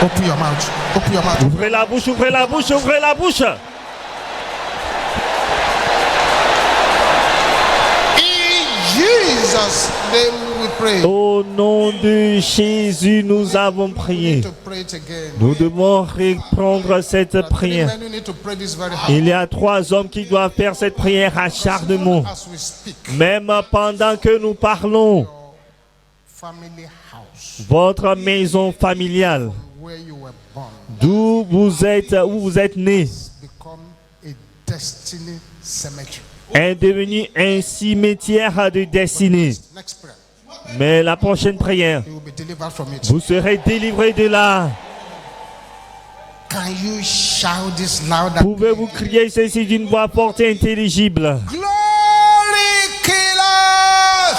[SPEAKER 2] Open your mouth. Open your mouth.
[SPEAKER 1] Ouvrez la bouche, ouvrez la bouche, ouvrez la bouche.
[SPEAKER 2] Jesus' name we pray.
[SPEAKER 1] Au nom de Jésus, nous avons prié.
[SPEAKER 2] To pray it again.
[SPEAKER 1] Nous devons reprendre cette prière.
[SPEAKER 2] Men who need to pray this very hard.
[SPEAKER 1] Il y a 3 hommes qui doivent faire cette prière acharnement.
[SPEAKER 2] As we speak,
[SPEAKER 1] Même pendant que nous parlons,
[SPEAKER 2] family house
[SPEAKER 1] votre maison familiale,
[SPEAKER 2] where you were born
[SPEAKER 1] d'où vous êtes né,
[SPEAKER 2] become a destiny cemetery.
[SPEAKER 1] est devenu un cimetière de destinée.
[SPEAKER 2] Next prayer,
[SPEAKER 1] Mais la prochaine prière,
[SPEAKER 2] you will be delivered from it.
[SPEAKER 1] vous serez délivrés de là.
[SPEAKER 2] Can you shout this louder?
[SPEAKER 1] Pouvez-vous crier ceci d'une voix forte et intelligible?
[SPEAKER 2] Glory killers!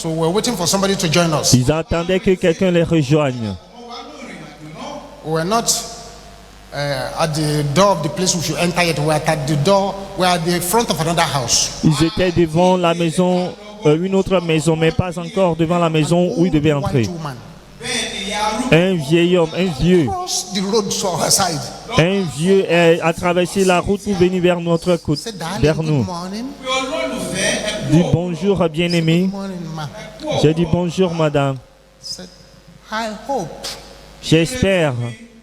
[SPEAKER 2] So we're waiting for somebody to join us.
[SPEAKER 1] Ils attendaient que quelqu'un les rejoigne.
[SPEAKER 2] We're not at the door of the place we should enter yet. We're at the door. We're at the front of another house.
[SPEAKER 1] Ils étaient devant la maison, une autre maison, mais pas encore devant la maison où ils devaient entrer.
[SPEAKER 2] White woman
[SPEAKER 1] Un vieil homme, un vieux.
[SPEAKER 2] crossed the road to our side.
[SPEAKER 1] Un vieux a traversé la route pour venir vers notre côte,
[SPEAKER 2] Said, darling,
[SPEAKER 1] vers
[SPEAKER 2] good
[SPEAKER 1] nous.
[SPEAKER 2] morning.
[SPEAKER 1] Dit bonjour, bien-aimé.
[SPEAKER 2] Good morning, ma.
[SPEAKER 1] J'ai dit bonjour, madame.
[SPEAKER 2] Said, I hope
[SPEAKER 1] J'espère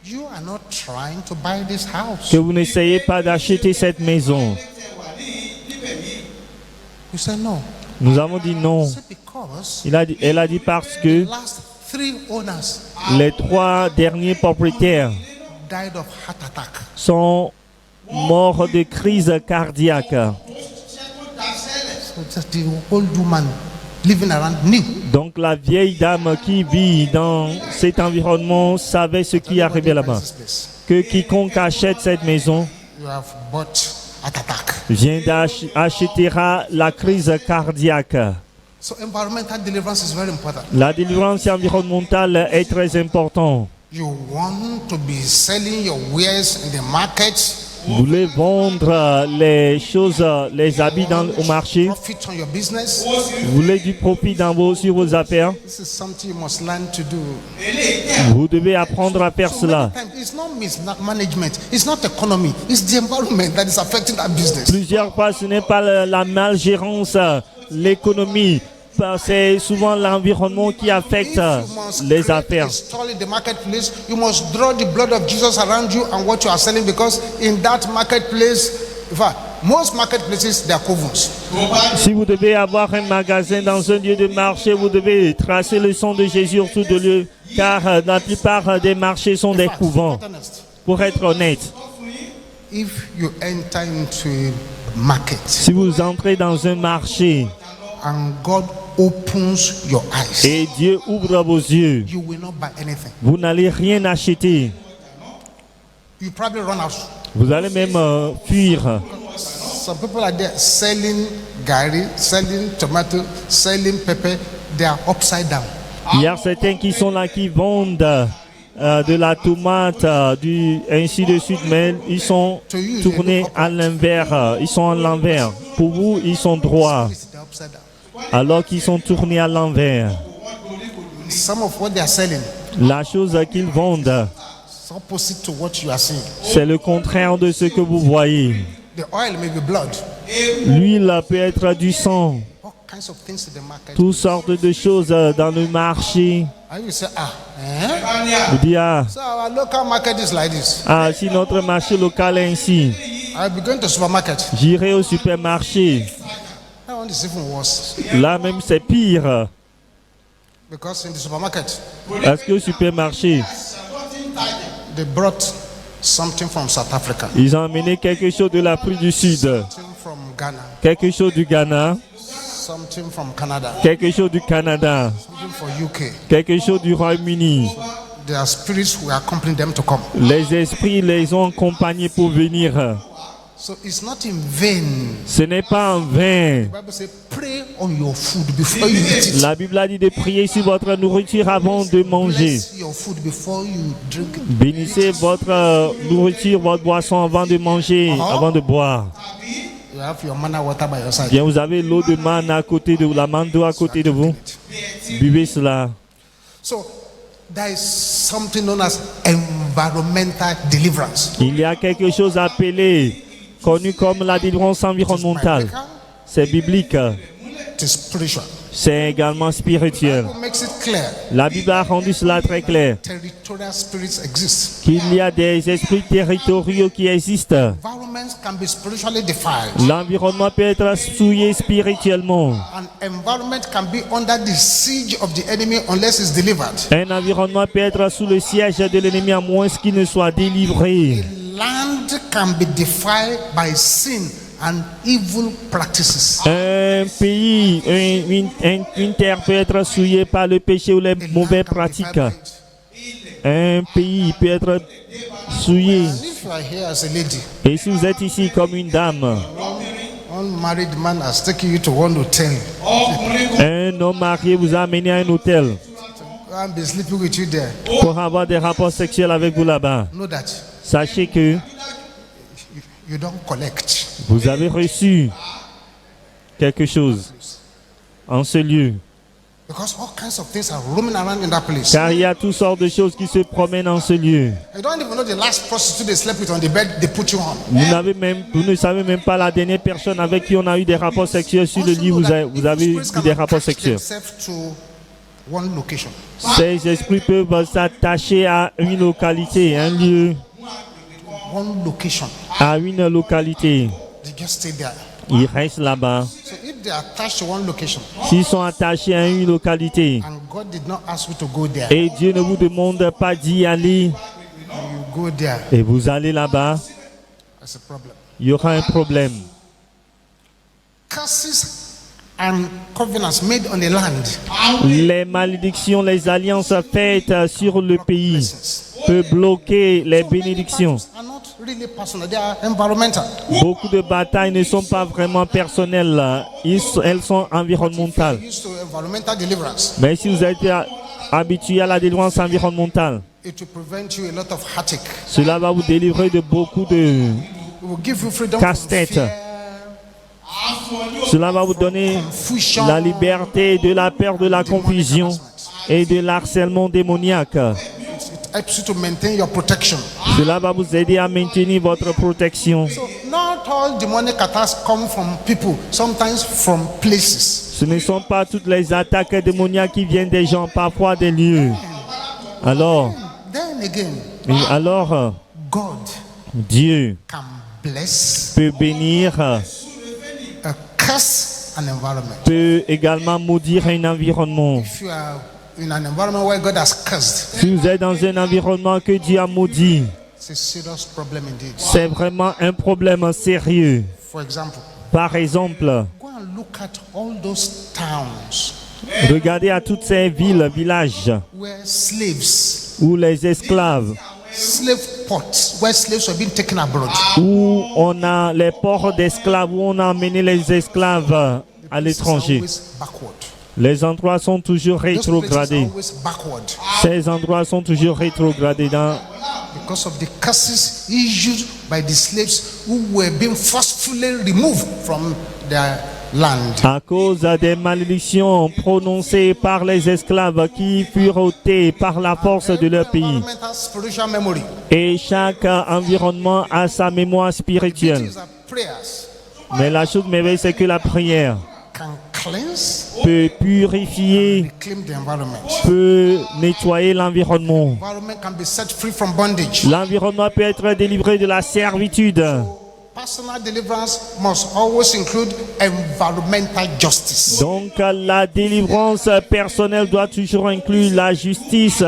[SPEAKER 2] you are not trying to buy this house.
[SPEAKER 1] que vous n'essayez pas d'acheter cette maison.
[SPEAKER 2] We said no.
[SPEAKER 1] Nous avons dit non.
[SPEAKER 2] Said because
[SPEAKER 1] Elle a dit parce que
[SPEAKER 2] last 3 owners
[SPEAKER 1] les 3 derniers propriétaires
[SPEAKER 2] died of heart attack.
[SPEAKER 1] sont morts de crise cardiaque.
[SPEAKER 2] So just the old woman living around knew.
[SPEAKER 1] Donc la vieille dame qui vit dans cet environnement savait ce qui arrivait là-bas.
[SPEAKER 2] This place.
[SPEAKER 1] Que quiconque achète cette maison
[SPEAKER 2] You have bought heart attack.
[SPEAKER 1] achètera la crise cardiaque.
[SPEAKER 2] So environmental deliverance is very important.
[SPEAKER 1] La délivrance environnementale est très importante.
[SPEAKER 2] You want to be selling your wares in the market,
[SPEAKER 1] Vous voulez vendre les choses, les habits au marché.
[SPEAKER 2] profit on your business.
[SPEAKER 1] Vous voulez du profit sur vos affaires.
[SPEAKER 2] This is something you must learn to do.
[SPEAKER 1] Vous devez apprendre à faire
[SPEAKER 2] So
[SPEAKER 1] cela.
[SPEAKER 2] many times, it's not mismanagement, it's not economy, it's the environment that is affecting that business.
[SPEAKER 1] Plusieurs fois, ce n'est pas la malgérance, l'économie. C'est souvent l'environnement qui affecte les affaires.
[SPEAKER 2] A stall in the marketplace, you must draw the blood of Jesus around you and what you are selling, because in that marketplace, in fact, most marketplaces they are covens.
[SPEAKER 1] Si vous devez avoir un magasin dans un lieu de marché, vous devez tracer le sang de Jésus autour de lieu, car la plupart des marchés sont des couvents. Pour être honnête,
[SPEAKER 2] If you enter into a market
[SPEAKER 1] si vous entrez dans un marché
[SPEAKER 2] and God opens your eyes,
[SPEAKER 1] et Dieu ouvre vos yeux,
[SPEAKER 2] you will not buy anything.
[SPEAKER 1] vous n'allez rien acheter.
[SPEAKER 2] You probably run out.
[SPEAKER 1] Vous allez même fuir.
[SPEAKER 2] Some people are there selling gari, selling tomato, selling pepper. They are upside down.
[SPEAKER 1] Il y a certains qui sont là qui vendent de la tomate, ainsi de suite, mais ils sont tournés à l'envers. Ils sont à l'envers. Pour vous, ils sont droits,
[SPEAKER 2] They're upside down.
[SPEAKER 1] alors qu'ils sont tournés à l'envers.
[SPEAKER 2] Some of what they are selling
[SPEAKER 1] La chose qu'ils vendent,
[SPEAKER 2] is opposite to what you are seeing.
[SPEAKER 1] c'est le contraire de ce que vous voyez.
[SPEAKER 2] The oil may be blood.
[SPEAKER 1] L'huile peut être du sang,
[SPEAKER 2] All kinds of things in the market.
[SPEAKER 1] toutes sortes de choses dans le marché.
[SPEAKER 2] And you say,
[SPEAKER 1] Vous dites,
[SPEAKER 2] so our local market is like this.
[SPEAKER 1] si notre marché local est ainsi,
[SPEAKER 2] I'll be going to supermarket.
[SPEAKER 1] j'irai au supermarché.
[SPEAKER 2] That one is even worse.
[SPEAKER 1] Là même, c'est pire.
[SPEAKER 2] Because in the supermarket,
[SPEAKER 1] Parce que au supermarché,
[SPEAKER 2] they brought something from South Africa,
[SPEAKER 1] ils ont amené quelque chose de l'Afrique du Sud,
[SPEAKER 2] something from Ghana,
[SPEAKER 1] quelque chose du Ghana,
[SPEAKER 2] something from Canada,
[SPEAKER 1] quelque chose du Canada,
[SPEAKER 2] something from UK.
[SPEAKER 1] quelque chose du Royaume-Uni.
[SPEAKER 2] Their spirits were accompanying them to come.
[SPEAKER 1] Les esprits les ont accompagnés pour venir.
[SPEAKER 2] So it's not in vain.
[SPEAKER 1] Ce n'est pas en vain.
[SPEAKER 2] The Bible says, pray on your food before you eat it.
[SPEAKER 1] La Bible a dit de prier sur votre nourriture avant de manger.
[SPEAKER 2] Bless your food before you drink it.
[SPEAKER 1] Bénissez votre nourriture, votre boisson avant de manger, avant de boire.
[SPEAKER 2] You have your manna water by your side.
[SPEAKER 1] Bien, vous avez l'eau de manne à côté de vous, la manne d'eau à côté de vous. Buvez cela.
[SPEAKER 2] So there is something known as environmental deliverance.
[SPEAKER 1] Il y a quelque chose appelé, connu comme la délivrance environnementale. C'est biblique.
[SPEAKER 2] It is spiritual.
[SPEAKER 1] C'est également spirituel.
[SPEAKER 2] What makes it clear?
[SPEAKER 1] La Bible a rendu cela très clair.
[SPEAKER 2] Territorial spirits exist.
[SPEAKER 1] Qu'il y a des esprits territoriaux qui existent.
[SPEAKER 2] Environments can be spiritually defiled.
[SPEAKER 1] L'environnement peut être souillé spirituellement.
[SPEAKER 2] An environment can be under the siege of the enemy unless it's delivered.
[SPEAKER 1] Un environnement peut être sous le siège de l'ennemi à moins qu'il ne soit délivré.
[SPEAKER 2] Land can be defiled by sin and evil practices.
[SPEAKER 1] Un pays, une terre peut être souillée par le péché ou les mauvaises pratiques. Un pays peut être souillé.
[SPEAKER 2] If you are here as a lady,
[SPEAKER 1] Et si vous êtes ici comme une dame,
[SPEAKER 2] unmarried man has taken you to one hotel.
[SPEAKER 1] un un homme marié vous a amené à un hôtel
[SPEAKER 2] Go and be sleeping with you there.
[SPEAKER 1] pour avoir des rapports sexuels avec vous là-bas,
[SPEAKER 2] Know that
[SPEAKER 1] sachez que
[SPEAKER 2] you don't collect.
[SPEAKER 1] vous avez reçu quelque chose en ce lieu.
[SPEAKER 2] Because all kinds of things are roaming around in that place.
[SPEAKER 1] Car il y a toutes sortes de choses qui se promènent en ce lieu.
[SPEAKER 2] You don't even know the last prostitute they slept with on the bed they put you on.
[SPEAKER 1] Vous ne savez même pas la dernière personne avec qui on a eu des rapports sexuels sur le lit. Vous avez eu des rapports sexuels.
[SPEAKER 2] To one location.
[SPEAKER 1] Ces esprits peuvent s'attacher à une localité, un lieu,
[SPEAKER 2] One location.
[SPEAKER 1] à une localité.
[SPEAKER 2] They just stay there.
[SPEAKER 1] Ils restent là-bas.
[SPEAKER 2] So if they are attached to one location
[SPEAKER 1] S'ils sont attachés à une localité
[SPEAKER 2] and God did not ask you to go there,
[SPEAKER 1] et Dieu ne vous demande pas d'y aller
[SPEAKER 2] you go there,
[SPEAKER 1] et vous allez là-bas,
[SPEAKER 2] that's a problem.
[SPEAKER 1] il y aura un problème.
[SPEAKER 2] Curses and covenants made on the land
[SPEAKER 1] Les malédictions, les alliances faites sur le pays peuvent bloquer les bénédictions.
[SPEAKER 2] are not really personal, they are environmental.
[SPEAKER 1] Beaucoup de batailles ne sont pas vraiment personnelles, elles sont environnementales.
[SPEAKER 2] Used to environmental deliverance.
[SPEAKER 1] Mais si vous êtes habitué à la délivrance environnementale,
[SPEAKER 2] It will prevent you a lot of heartache.
[SPEAKER 1] cela va vous délivrer de beaucoup de
[SPEAKER 2] It will give you freedom from
[SPEAKER 1] casse-tête.
[SPEAKER 2] fear,
[SPEAKER 1] Cela va vous donner
[SPEAKER 2] confusion,
[SPEAKER 1] la liberté de la peur, de la confusion et de l'harcèlement démoniaque.
[SPEAKER 2] It helps you to maintain your protection.
[SPEAKER 1] Cela va vous aider à maintenir votre protection.
[SPEAKER 2] So not all demonic attacks come from people, sometimes from places.
[SPEAKER 1] Ce ne sont pas toutes les attaques démoniaques qui viennent des gens, parfois des lieux. Alors,
[SPEAKER 2] God
[SPEAKER 1] Dieu
[SPEAKER 2] can bless,
[SPEAKER 1] peut bénir,
[SPEAKER 2] curse an environment.
[SPEAKER 1] peut également maudire un environnement.
[SPEAKER 2] If you are in an environment where God has cursed,
[SPEAKER 1] Si vous êtes dans un environnement que Dieu a maudit,
[SPEAKER 2] it's a serious problem indeed.
[SPEAKER 1] c'est vraiment un problème sérieux.
[SPEAKER 2] For example,
[SPEAKER 1] Par exemple,
[SPEAKER 2] go and look at all those towns
[SPEAKER 1] regardez à toutes ces villes, villages,
[SPEAKER 2] where slaves,
[SPEAKER 1] où les esclaves,
[SPEAKER 2] slave ports, where slaves were being taken abroad.
[SPEAKER 1] où on a les ports d'esclaves, où on a emmené les esclaves à
[SPEAKER 2] This is
[SPEAKER 1] l'étranger.
[SPEAKER 2] always backward.
[SPEAKER 1] Les endroits sont toujours
[SPEAKER 2] Those places are
[SPEAKER 1] rétrogradés.
[SPEAKER 2] always backward
[SPEAKER 1] Ces endroits sont toujours rétrogradés
[SPEAKER 2] because of the curses issued by the slaves who were being forcefully removed from their land.
[SPEAKER 1] à cause des malédictions prononcées par les esclaves qui furent ôtés par la force de leur pays.
[SPEAKER 2] Environment has spiritual memory.
[SPEAKER 1] Et chaque environnement a sa mémoire spirituelle.
[SPEAKER 2] These are prayers
[SPEAKER 1] Mais la chose merveilleuse, c'est que la prière
[SPEAKER 2] can cleanse,
[SPEAKER 1] peut purifier,
[SPEAKER 2] reclaim the environment.
[SPEAKER 1] peut nettoyer l'environnement.
[SPEAKER 2] Environment can be set free from bondage.
[SPEAKER 1] L'environnement peut être délivré de la servitude.
[SPEAKER 2] Personal deliverance must always include environmental justice.
[SPEAKER 1] Donc la délivrance personnelle doit toujours inclure la justice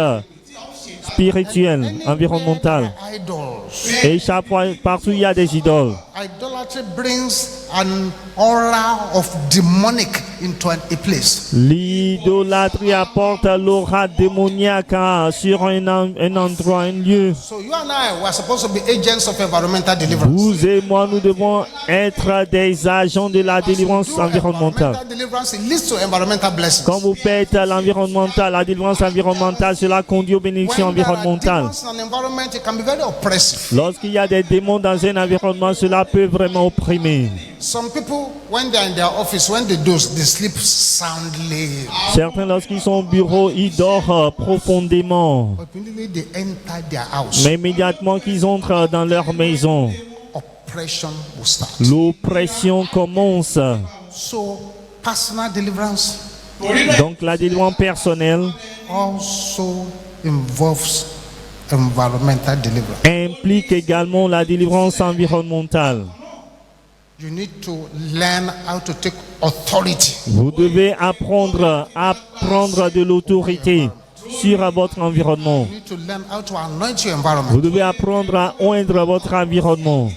[SPEAKER 1] spirituelle, environnementale.
[SPEAKER 2] Idols.
[SPEAKER 1] Et chaque fois, partout il y a des idoles.
[SPEAKER 2] Idolatry brings an aura of demonic into a place.
[SPEAKER 1] L'idolâtrie apporte l'aura démoniaque sur un endroit, un lieu.
[SPEAKER 2] So you and I were supposed to be agents of environmental deliverance.
[SPEAKER 1] Vous et moi, nous devons être des agents de la délivrance
[SPEAKER 2] Do
[SPEAKER 1] environnementale.
[SPEAKER 2] environmental deliverance, it leads to environmental blessings.
[SPEAKER 1] Quand vous faites l'environnemental, la délivrance environnementale, cela conduit aux bénédictions
[SPEAKER 2] When there are
[SPEAKER 1] environnementales.
[SPEAKER 2] demons in an environment, it can be very oppressive.
[SPEAKER 1] Lorsqu'il y a des démons dans un environnement, cela peut vraiment opprimer.
[SPEAKER 2] Some people, when they're in their office, when they doze, they sleep soundly.
[SPEAKER 1] Certains, lorsqu'ils sont au bureau, ils dorment profondément.
[SPEAKER 2] But immediately they enter their house,
[SPEAKER 1] Mais immédiatement qu'ils entrent dans leur maison,
[SPEAKER 2] oppression will start.
[SPEAKER 1] l'oppression commence.
[SPEAKER 2] So personal deliverance
[SPEAKER 1] Donc la délivrance personnelle
[SPEAKER 2] also involves environmental deliverance.
[SPEAKER 1] implique également la délivrance environnementale.
[SPEAKER 2] You need to learn how to take authority.
[SPEAKER 1] Vous devez apprendre à prendre de l'autorité sur votre environnement.
[SPEAKER 2] You need to learn how to anoint your
[SPEAKER 1] Vous
[SPEAKER 2] environment.
[SPEAKER 1] devez apprendre à oindre votre environnement.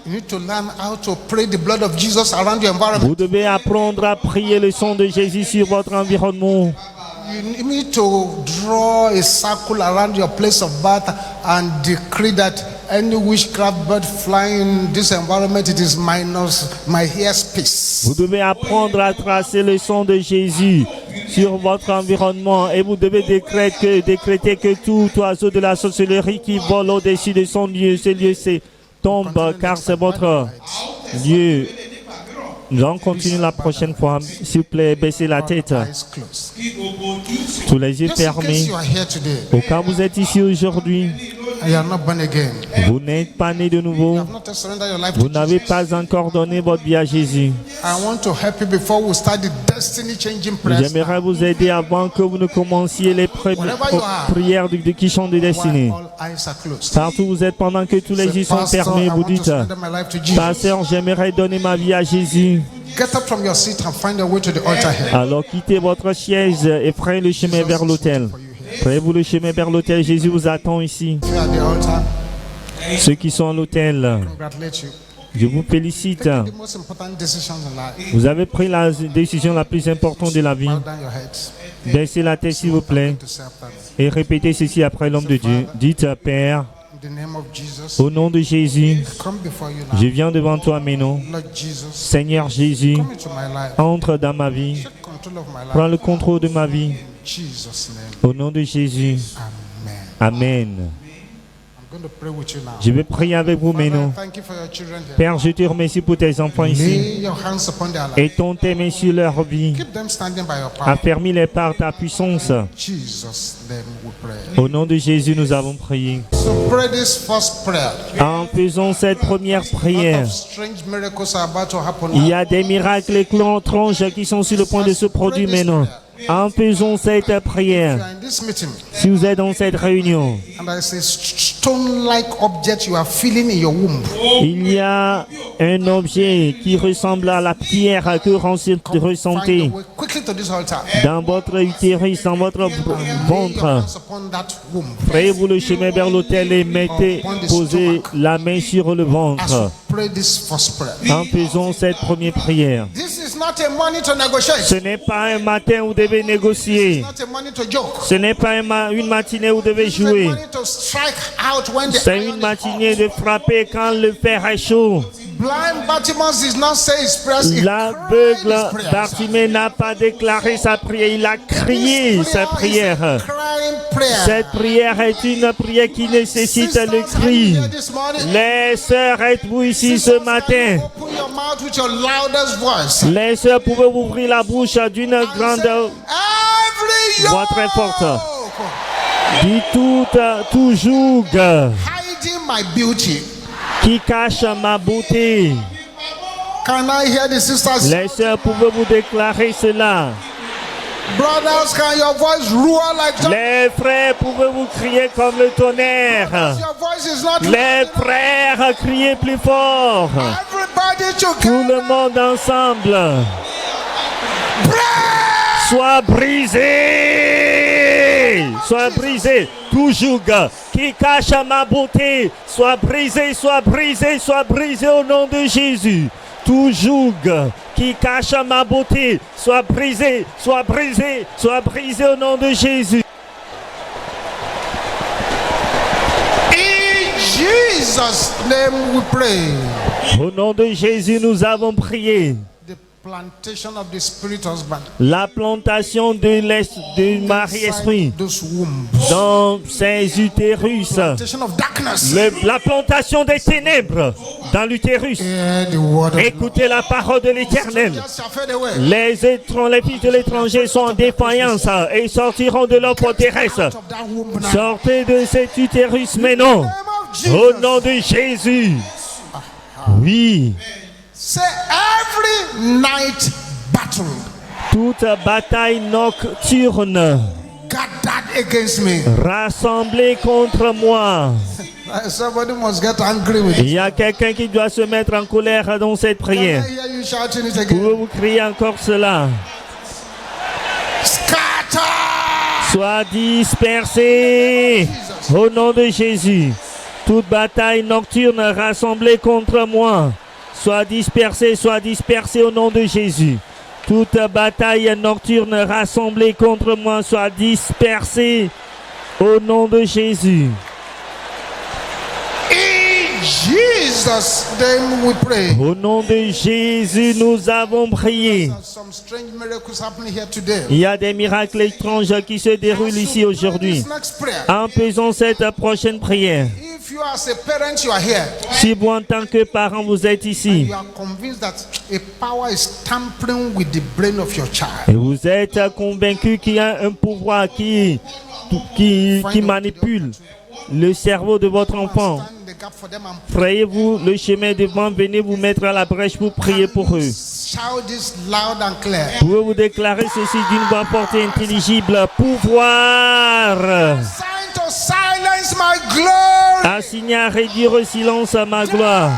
[SPEAKER 2] You need to learn how to pray the blood of Jesus around your environment.
[SPEAKER 1] Vous devez apprendre à prier le sang de Jésus sur votre environnement.
[SPEAKER 2] You need to draw a circle around your place of birth and decree that any witchcraft bird flying in this environment, it is minus my airspace.
[SPEAKER 1] Vous devez apprendre à tracer le sang de Jésus sur votre environnement et vous devez décréter que tout oiseau de la sorcellerie qui vole au-dessus de son lieu, ce lieu tombe car c'est votre lieu. Nous allons continuer la prochaine fois. S'il vous plaît, baissez la tête.
[SPEAKER 2] Eyes closed.
[SPEAKER 1] Tous les yeux
[SPEAKER 2] Just in case
[SPEAKER 1] fermés.
[SPEAKER 2] you are here today
[SPEAKER 1] Au cas où vous êtes ici aujourd'hui,
[SPEAKER 2] and you are not born again,
[SPEAKER 1] vous n'êtes pas né de
[SPEAKER 2] you
[SPEAKER 1] nouveau.
[SPEAKER 2] have not yet surrendered your life
[SPEAKER 1] Vous
[SPEAKER 2] to
[SPEAKER 1] n'avez
[SPEAKER 2] Jesus.
[SPEAKER 1] pas encore donné votre vie à Jésus.
[SPEAKER 2] I want to help you before we start the destiny-changing prayers.
[SPEAKER 1] J'aimerais vous aider avant que vous ne commenciez les prières qui chantent de destinée.
[SPEAKER 2] While all eyes are closed.
[SPEAKER 1] Partout où vous êtes, pendant que tous les
[SPEAKER 2] Say,
[SPEAKER 1] yeux sont
[SPEAKER 2] Pastor,
[SPEAKER 1] fermés,
[SPEAKER 2] I
[SPEAKER 1] vous
[SPEAKER 2] want to
[SPEAKER 1] dites,
[SPEAKER 2] surrender my life to Jesus.
[SPEAKER 1] Pasteur, j'aimerais donner ma vie à Jésus.
[SPEAKER 2] Get up from your seat and find your way to the altar here.
[SPEAKER 1] Alors quittez votre siège et prenez le chemin vers l'autel. Prenez-vous le chemin vers l'autel. Jésus vous attend ici.
[SPEAKER 2] If you are at the altar,
[SPEAKER 1] Ceux qui sont à l'autel,
[SPEAKER 2] congratulate you.
[SPEAKER 1] je vous félicite.
[SPEAKER 2] The most important decisions in life.
[SPEAKER 1] Vous avez pris la décision la plus importante de la vie.
[SPEAKER 2] Bow down your heads.
[SPEAKER 1] Baissez la tête, s'il vous plaît,
[SPEAKER 2] To say after me.
[SPEAKER 1] et répétez ceci après l'homme de Dieu. Dites, Père,
[SPEAKER 2] In the name of Jesus,
[SPEAKER 1] au nom de Jésus,
[SPEAKER 2] come before you
[SPEAKER 1] je
[SPEAKER 2] now.
[SPEAKER 1] viens devant toi maintenant.
[SPEAKER 2] Lord Jesus,
[SPEAKER 1] Seigneur Jésus,
[SPEAKER 2] come into my life.
[SPEAKER 1] entre dans ma vie.
[SPEAKER 2] Take control of my
[SPEAKER 1] Prends
[SPEAKER 2] life.
[SPEAKER 1] le contrôle de ma vie.
[SPEAKER 2] In Jesus' name,
[SPEAKER 1] Au nom de Jésus.
[SPEAKER 2] amen.
[SPEAKER 1] Amen.
[SPEAKER 2] I'm going to pray with you now.
[SPEAKER 1] Je vais prier avec vous
[SPEAKER 2] Father,
[SPEAKER 1] maintenant.
[SPEAKER 2] thank you for your children here.
[SPEAKER 1] Père, je te remercie pour tes enfants ici.
[SPEAKER 2] Lay your hands upon their life.
[SPEAKER 1] Étends tes mains sur leur vie.
[SPEAKER 2] Keep them standing by your power.
[SPEAKER 1] Affermis-les par ta puissance.
[SPEAKER 2] Jesus' name we pray.
[SPEAKER 1] Au nom de Jésus, nous avons prié.
[SPEAKER 2] So pray this first prayer.
[SPEAKER 1] En faisant cette première
[SPEAKER 2] A lot
[SPEAKER 1] prière,
[SPEAKER 2] of strange miracles are about to happen
[SPEAKER 1] il y
[SPEAKER 2] now.
[SPEAKER 1] a des miracles étranges qui sont sur le point de se produire maintenant. En faisant cette prière,
[SPEAKER 2] You are in this meeting
[SPEAKER 1] si vous êtes dans cette réunion,
[SPEAKER 2] and there is a stone-like object you are feeling in your womb.
[SPEAKER 1] il y a un objet qui ressemble à la pierre que vous
[SPEAKER 2] Find
[SPEAKER 1] ressentez
[SPEAKER 2] your way quickly to this altar.
[SPEAKER 1] dans votre utérus, dans votre
[SPEAKER 2] Lay your
[SPEAKER 1] ventre.
[SPEAKER 2] hands upon that womb.
[SPEAKER 1] Frayez-vous le chemin vers l'autel et posez la main sur le
[SPEAKER 2] As you
[SPEAKER 1] ventre
[SPEAKER 2] pray this first prayer.
[SPEAKER 1] en faisant cette première prière.
[SPEAKER 2] This is not a money to negotiate.
[SPEAKER 1] Ce n'est pas un matin où vous devez négocier.
[SPEAKER 2] Not a money to joke.
[SPEAKER 1] Ce n'est pas une matinée où vous devez
[SPEAKER 2] It's a
[SPEAKER 1] jouer.
[SPEAKER 2] money to strike out when the
[SPEAKER 1] C'est
[SPEAKER 2] iron
[SPEAKER 1] une
[SPEAKER 2] is
[SPEAKER 1] matinée
[SPEAKER 2] hot.
[SPEAKER 1] de frapper quand le fer est chaud.
[SPEAKER 2] Blind Bartimaeus did not say his prayers. He cried
[SPEAKER 1] L'aveugle
[SPEAKER 2] his prayers.
[SPEAKER 1] Bartimée n'a pas déclaré sa prière, il a crié
[SPEAKER 2] This
[SPEAKER 1] sa
[SPEAKER 2] prayer is
[SPEAKER 1] prière.
[SPEAKER 2] a crying prayer.
[SPEAKER 1] Cette prière est une prière qui nécessite
[SPEAKER 2] Sisters,
[SPEAKER 1] le
[SPEAKER 2] are you
[SPEAKER 1] cri.
[SPEAKER 2] here this morning?
[SPEAKER 1] Les sœurs, êtes-vous ici ce
[SPEAKER 2] Sisters, can
[SPEAKER 1] matin?
[SPEAKER 2] you open your mouth with your loudest voice.
[SPEAKER 1] Les sœurs, pouvez-vous ouvrir la bouche d'une
[SPEAKER 2] And
[SPEAKER 1] grande
[SPEAKER 2] say, every
[SPEAKER 1] voix très forte.
[SPEAKER 2] yoke
[SPEAKER 1] Dit tout joug
[SPEAKER 2] hiding my beauty.
[SPEAKER 1] qui cache ma beauté.
[SPEAKER 2] Can I hear the sisters?
[SPEAKER 1] Les sœurs, pouvez-vous déclarer cela?
[SPEAKER 2] Brothers, can your voice roar like that?
[SPEAKER 1] Les frères, pouvez-vous crier comme le tonnerre?
[SPEAKER 2] Your voice is not
[SPEAKER 1] Les
[SPEAKER 2] loud enough.
[SPEAKER 1] frères, criez plus fort.
[SPEAKER 2] Everybody
[SPEAKER 1] Tout le
[SPEAKER 2] together.
[SPEAKER 1] monde ensemble. Sois brisé. Sois brisé. Tout joug qui cache ma beauté. Sois brisé, sois brisé, sois brisé au nom de Jésus. Tout joug qui cache ma beauté. Sois brisé, sois brisé, sois brisé au nom de Jésus.
[SPEAKER 2] In Jesus' name we pray.
[SPEAKER 1] Au nom de Jésus, nous avons prié.
[SPEAKER 2] The plantation of the spirit husband.
[SPEAKER 1] La plantation de Marie-Esprit
[SPEAKER 2] Those wombs.
[SPEAKER 1] dans ses utérus.
[SPEAKER 2] Plantation of darkness.
[SPEAKER 1] La plantation des ténèbres dans l'utérus.
[SPEAKER 2] Hear the word of
[SPEAKER 1] Écoutez la parole de l'Éternel.
[SPEAKER 2] God. Shall fade away.
[SPEAKER 1] Les fils de l'étranger sont en défaillance et sortiront de leur terrestre.
[SPEAKER 2] Out of that womb now.
[SPEAKER 1] Sortez de cet utérus maintenant.
[SPEAKER 2] In the name of Jesus.
[SPEAKER 1] Au nom de Jésus. Oui.
[SPEAKER 2] Say every night battle
[SPEAKER 1] Toute bataille nocturne
[SPEAKER 2] gathered against me.
[SPEAKER 1] rassemblée contre moi.
[SPEAKER 2] Somebody must get angry with
[SPEAKER 1] Il
[SPEAKER 2] it.
[SPEAKER 1] y a quelqu'un qui doit se mettre en colère dans cette
[SPEAKER 2] Can
[SPEAKER 1] prière.
[SPEAKER 2] I hear you shouting it again?
[SPEAKER 1] Pouvez-vous crier encore cela?
[SPEAKER 2] Scatter!
[SPEAKER 1] Sois dispersé au nom de Jésus. Toute bataille nocturne rassemblée contre moi. Sois dispersé au nom de Jésus. Toute bataille nocturne rassemblée contre moi soit dispersée au nom de Jésus.
[SPEAKER 2] In Jesus' name we pray.
[SPEAKER 1] Au nom de Jésus, nous avons prié.
[SPEAKER 2] Some strange miracles happening here today.
[SPEAKER 1] Il y a des miracles étranges qui se déroulent ici aujourd'hui.
[SPEAKER 2] This next prayer.
[SPEAKER 1] En faisant cette prochaine prière,
[SPEAKER 2] If you as a parent you are here,
[SPEAKER 1] si vous en tant que parent vous êtes ici,
[SPEAKER 2] you are convinced that a power is tampering with the brain of your child.
[SPEAKER 1] et vous êtes convaincu qu'il y a un pouvoir qui manipule le cerveau de votre enfant,
[SPEAKER 2] Stand in the gap for them and
[SPEAKER 1] frayez-vous le chemin devant, venez vous mettre à la brèche pour prier pour eux.
[SPEAKER 2] shout this loud and clear.
[SPEAKER 1] Pouvez-vous déclarer ceci d'une voix forte et intelligible? Pouvoir
[SPEAKER 2] Sign to silence my glory.
[SPEAKER 1] assigné à réduire au silence à ma gloire.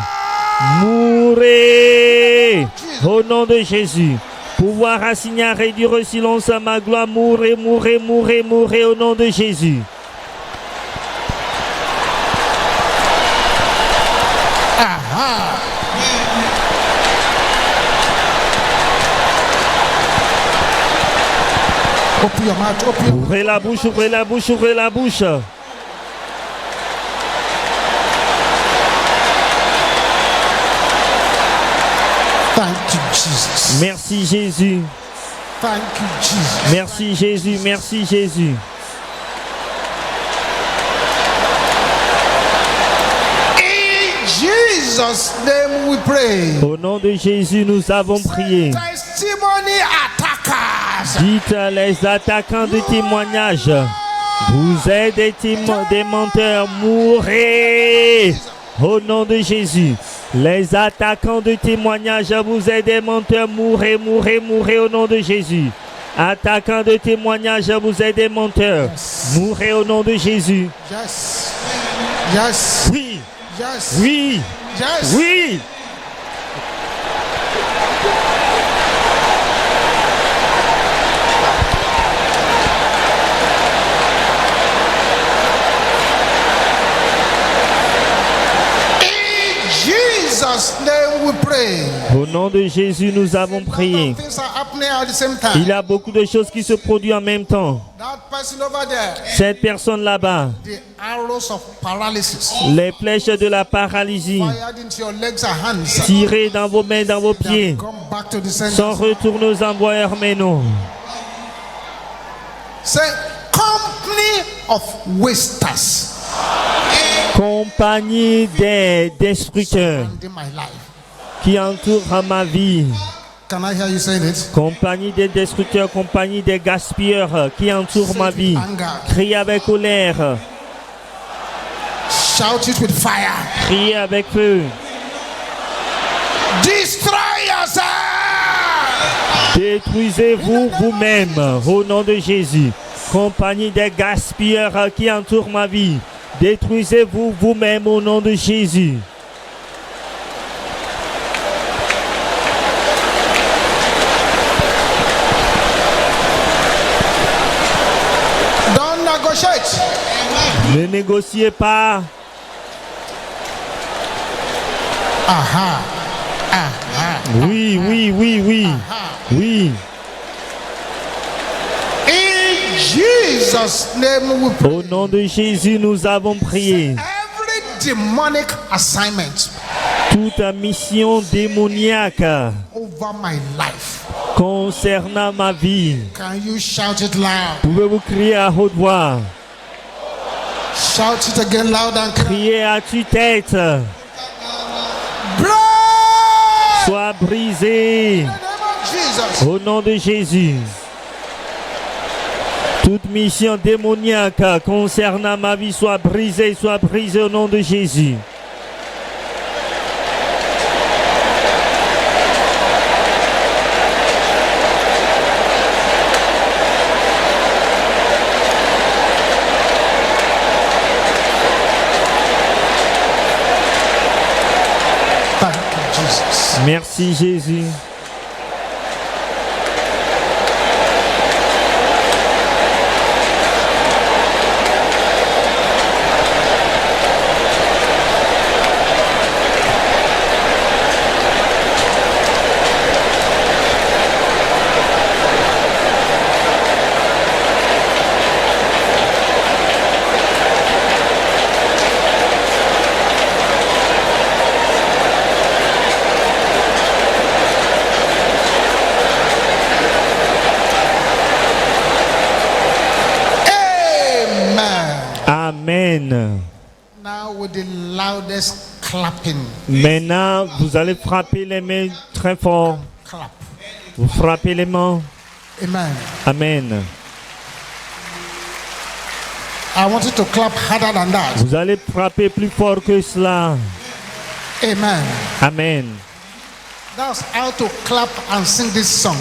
[SPEAKER 1] Mourez au nom de Jésus. Pouvoir assigné à réduire au silence à ma gloire. Mourez, mourez, mourez, mourez au nom de Jésus.
[SPEAKER 2] Open your mouth. Open your
[SPEAKER 1] Ouvrez la bouche, ouvrez la bouche, ouvrez la bouche.
[SPEAKER 2] Thank you, Jesus.
[SPEAKER 1] Merci Jésus.
[SPEAKER 2] Thank you, Jesus.
[SPEAKER 1] Merci Jésus. Merci Jésus.
[SPEAKER 2] In Jesus' name we pray.
[SPEAKER 1] Au nom de Jésus, nous avons prié.
[SPEAKER 2] Testimony attackers.
[SPEAKER 1] Dites les attaquants de témoignage. Vous êtes des menteurs. Mourez. Au nom de Jésus. Les attaquants de témoignage, vous êtes des menteurs. Mourez, mourez, mourez au nom de Jésus. Attaquants de témoignage, vous êtes des menteurs. Mourez au nom de Jésus.
[SPEAKER 2] Yes. Yes.
[SPEAKER 1] Oui,
[SPEAKER 2] Yes.
[SPEAKER 1] oui,
[SPEAKER 2] Yes.
[SPEAKER 1] oui.
[SPEAKER 2] In Jesus' name we pray.
[SPEAKER 1] Au nom de Jésus, nous avons prié.
[SPEAKER 2] Things are happening at the same time.
[SPEAKER 1] Il y a beaucoup de choses qui se produisent en même temps.
[SPEAKER 2] That person over there,
[SPEAKER 1] Cette personne là-bas,
[SPEAKER 2] the arrows of paralysis
[SPEAKER 1] les flèches de la paralysie,
[SPEAKER 2] fired into your legs and hands.
[SPEAKER 1] tirées dans vos mains, dans vos pieds,
[SPEAKER 2] Come back to the
[SPEAKER 1] sont
[SPEAKER 2] center.
[SPEAKER 1] retournées aux envoyeurs, mais non.
[SPEAKER 2] Say, company of wasters
[SPEAKER 1] Compagnie des destructeurs
[SPEAKER 2] in my life.
[SPEAKER 1] qui entourent ma vie.
[SPEAKER 2] Can I hear you saying it?
[SPEAKER 1] Compagnie des destructeurs, compagnie des gaspilleurs qui entourent ma vie. Criez avec colère,
[SPEAKER 2] Shout it with fire.
[SPEAKER 1] criez avec feu.
[SPEAKER 2] Destroy yourself.
[SPEAKER 1] Détruisez-vous vous-même au nom de Jésus. Compagnie des gaspilleurs qui entourent ma vie. Détruisez-vous vous-même au nom de Jésus.
[SPEAKER 2] Don't negotiate.
[SPEAKER 1] Ne négociez pas.
[SPEAKER 2] Aha.
[SPEAKER 1] Oui, oui, oui, oui. Oui.
[SPEAKER 2] In Jesus' name we pray.
[SPEAKER 1] Au nom de Jésus, nous avons prié.
[SPEAKER 2] Every demonic assignment
[SPEAKER 1] Toute mission démoniaque
[SPEAKER 2] over my life.
[SPEAKER 1] concernant ma vie.
[SPEAKER 2] Can you shout it loud?
[SPEAKER 1] Pouvez-vous crier à haute voix?
[SPEAKER 2] Shout it again loud and clear.
[SPEAKER 1] Criez à tue-tête.
[SPEAKER 2] Blood!
[SPEAKER 1] Sois brisé
[SPEAKER 2] In the name of Jesus.
[SPEAKER 1] au nom de Jésus. Toute mission démoniaque concernant ma vie soit brisée au nom de Jésus.
[SPEAKER 2] Thank you, Jesus.
[SPEAKER 1] Merci Jésus. Amen.
[SPEAKER 2] Now with the loudest clapping.
[SPEAKER 1] Maintenant, vous allez frapper les mains très fort.
[SPEAKER 2] Clap.
[SPEAKER 1] Vous frappez les mains.
[SPEAKER 2] Amen.
[SPEAKER 1] Amen.
[SPEAKER 2] I want you to clap harder than that.
[SPEAKER 1] Vous allez frapper plus fort que cela.
[SPEAKER 2] Amen.
[SPEAKER 1] Amen.
[SPEAKER 2] That's how to clap and sing this song.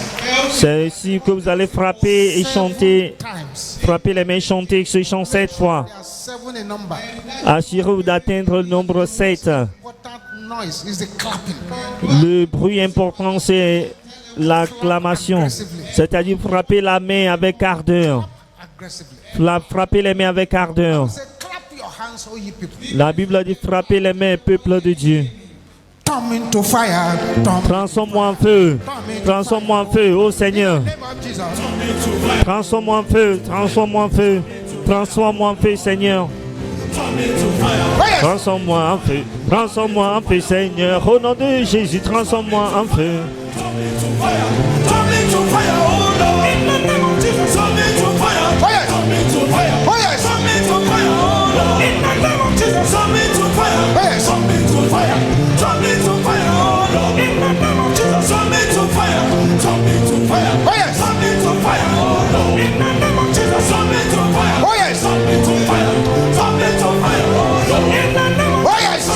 [SPEAKER 1] C'est ici que vous allez frapper et chanter.
[SPEAKER 2] 7 times.
[SPEAKER 1] Frapper les mains et chanter ce chant 7 fois.
[SPEAKER 2] There are 7 in number.
[SPEAKER 1] Assurez-vous d'atteindre le nombre 7.
[SPEAKER 2] Important noise is the clapping.
[SPEAKER 1] Le bruit important, c'est l'acclamation. C'est-à-dire frapper la main avec ardeur.
[SPEAKER 2] Aggressively.
[SPEAKER 1] Frapper les mains avec ardeur.
[SPEAKER 2] Say, clap your hands, all ye people.
[SPEAKER 1] La Bible dit frapper les mains, peuple de Dieu.
[SPEAKER 2] Turn into fire.
[SPEAKER 1] Transforme-moi en feu. Transforme-moi en feu, ô Seigneur.
[SPEAKER 2] Name of Jesus.
[SPEAKER 1] Transforme-moi en feu. Transforme-moi en feu. Transforme-moi en feu, Seigneur.
[SPEAKER 2] Oh, yes.
[SPEAKER 1] Transforme-moi en feu. Transforme-moi en feu, Seigneur. Au nom de Jésus, transforme-moi en feu.
[SPEAKER 2] Oh, yes. Oh, yes. Oh, yes. Oh, yes. Oh, yes.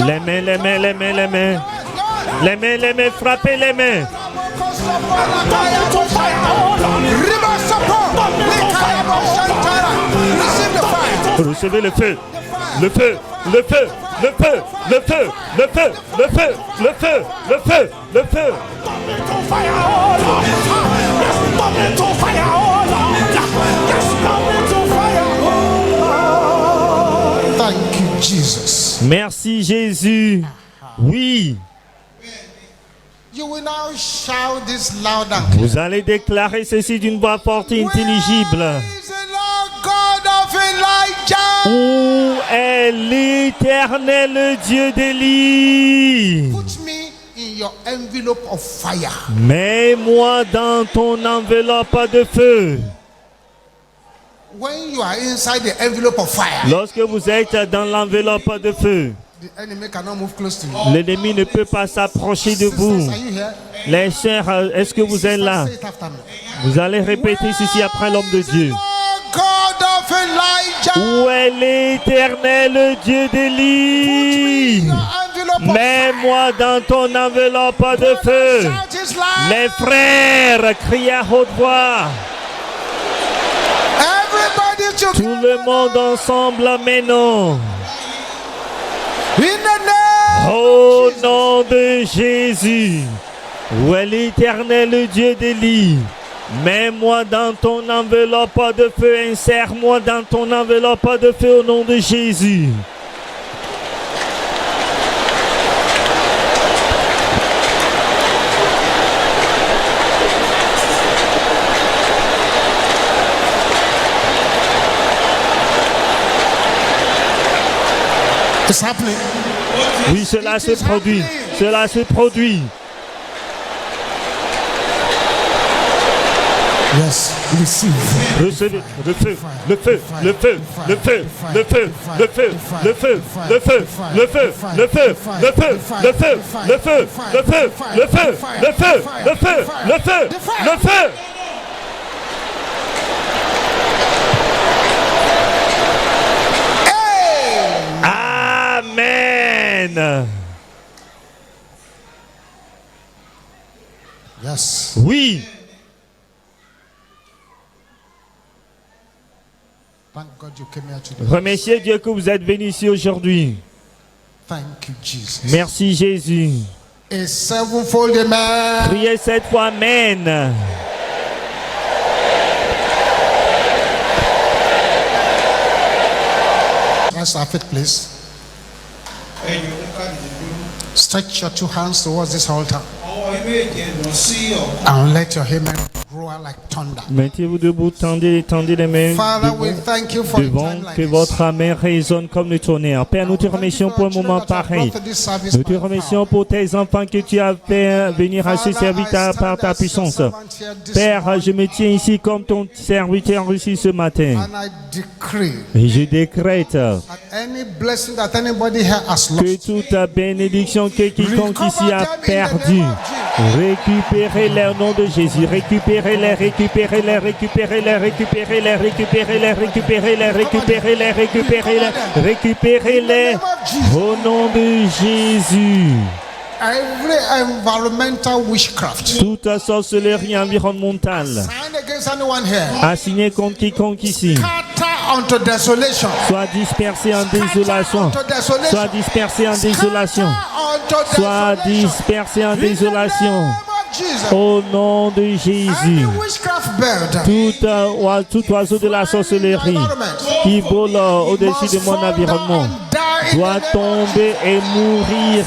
[SPEAKER 1] Les mains, les mains, les mains, les mains. Les mains, les mains, frappez les mains. Recevez le feu. Le feu, le feu, le feu, le feu, le feu, le feu, le feu, le feu, le feu.
[SPEAKER 2] Thank you, Jesus.
[SPEAKER 1] Merci Jésus. Oui,
[SPEAKER 2] You will now shout this loud and clear.
[SPEAKER 1] vous allez déclarer ceci d'une voix forte et intelligible.
[SPEAKER 2] Where is the Lord God of Elijah?
[SPEAKER 1] Où est l'Éternel Dieu d'Élie?
[SPEAKER 2] Put me in your envelope of fire.
[SPEAKER 1] Mets-moi dans ton enveloppe de feu.
[SPEAKER 2] When you are inside the envelope of fire,
[SPEAKER 1] Lorsque vous êtes dans l'enveloppe de feu,
[SPEAKER 2] the enemy cannot move close to you.
[SPEAKER 1] l'ennemi ne peut pas s'approcher de vous.
[SPEAKER 2] Sisters, are you here?
[SPEAKER 1] Les sœurs, est-ce que vous êtes là?
[SPEAKER 2] Say it after me.
[SPEAKER 1] Vous allez répéter ceci après l'homme de Dieu.
[SPEAKER 2] Lord God of Elijah.
[SPEAKER 1] Où est l'Éternel Dieu d'Élie?
[SPEAKER 2] Your envelope of
[SPEAKER 1] Mets-moi dans ton enveloppe de feu.
[SPEAKER 2] shout his loud.
[SPEAKER 1] Les frères crient à haute voix.
[SPEAKER 2] Everybody
[SPEAKER 1] Tout
[SPEAKER 2] together.
[SPEAKER 1] le monde ensemble, maintenant.
[SPEAKER 2] In the name.
[SPEAKER 1] Au nom de Jésus. Où est l'Éternel Dieu d'Élie? Mets-moi dans ton enveloppe de feu. Insère-moi dans ton enveloppe de feu au nom de Jésus.
[SPEAKER 2] It's happening.
[SPEAKER 1] Oui, cela se produit. Cela se produit.
[SPEAKER 2] Yes, receive.
[SPEAKER 1] Recevez le feu, le feu, le feu, le feu, le feu, le feu, le feu, le feu, le feu, le feu, le feu, le feu, le feu, le feu, le feu, le feu, le feu, le feu, le feu. Amen.
[SPEAKER 2] Yes.
[SPEAKER 1] Oui,
[SPEAKER 2] Thank God you came here today.
[SPEAKER 1] remerciez Dieu que vous êtes venus ici aujourd'hui.
[SPEAKER 2] Thank you, Jesus.
[SPEAKER 1] Merci Jésus.
[SPEAKER 2] A sevenfold amen.
[SPEAKER 1] Priez cette fois, Amen.
[SPEAKER 2] Rise to our feet, please. Stretch your two hands towards this altar and let your amen grow roar like thunder.
[SPEAKER 1] Mettez-vous debout, tendez les mains
[SPEAKER 2] Father, we
[SPEAKER 1] debout,
[SPEAKER 2] thank you for a
[SPEAKER 1] devant,
[SPEAKER 2] time like
[SPEAKER 1] que
[SPEAKER 2] this.
[SPEAKER 1] votre main résonne comme le tonnerre. Père, nous te remercions pour un moment pareil. Nous te remercions pour tes enfants que tu as fait venir à ce serviteur par ta puissance. Père, je me tiens ici comme ton serviteur ici ce matin.
[SPEAKER 2] And I decree
[SPEAKER 1] Et je décrète
[SPEAKER 2] that any blessing that anybody here has
[SPEAKER 1] que
[SPEAKER 2] lost,
[SPEAKER 1] toute bénédiction que quiconque ici a perdu, récupérez-les au nom de Jésus. Récupérez-les, récupérez-les, récupérez-les, récupérez-les, récupérez-les, récupérez-les, récupérez-les, récupérez-les, récupérez-les au nom de Jésus.
[SPEAKER 2] every environmental witchcraft
[SPEAKER 1] Toute sorcellerie environnementale
[SPEAKER 2] signed against anyone here,
[SPEAKER 1] assignée contre quiconque ici
[SPEAKER 2] scatter unto desolation.
[SPEAKER 1] soit dispersée en désolation,
[SPEAKER 2] Unto desolation.
[SPEAKER 1] soit dispersée en désolation,
[SPEAKER 2] Unto
[SPEAKER 1] soit
[SPEAKER 2] desolation.
[SPEAKER 1] dispersée en
[SPEAKER 2] In the
[SPEAKER 1] désolation.
[SPEAKER 2] name of Jesus.
[SPEAKER 1] Au nom de
[SPEAKER 2] Any
[SPEAKER 1] Jésus,
[SPEAKER 2] witchcraft bird
[SPEAKER 1] tout oiseau de la sorcellerie qui vole au-dessus de mon environnement doit tomber et mourir.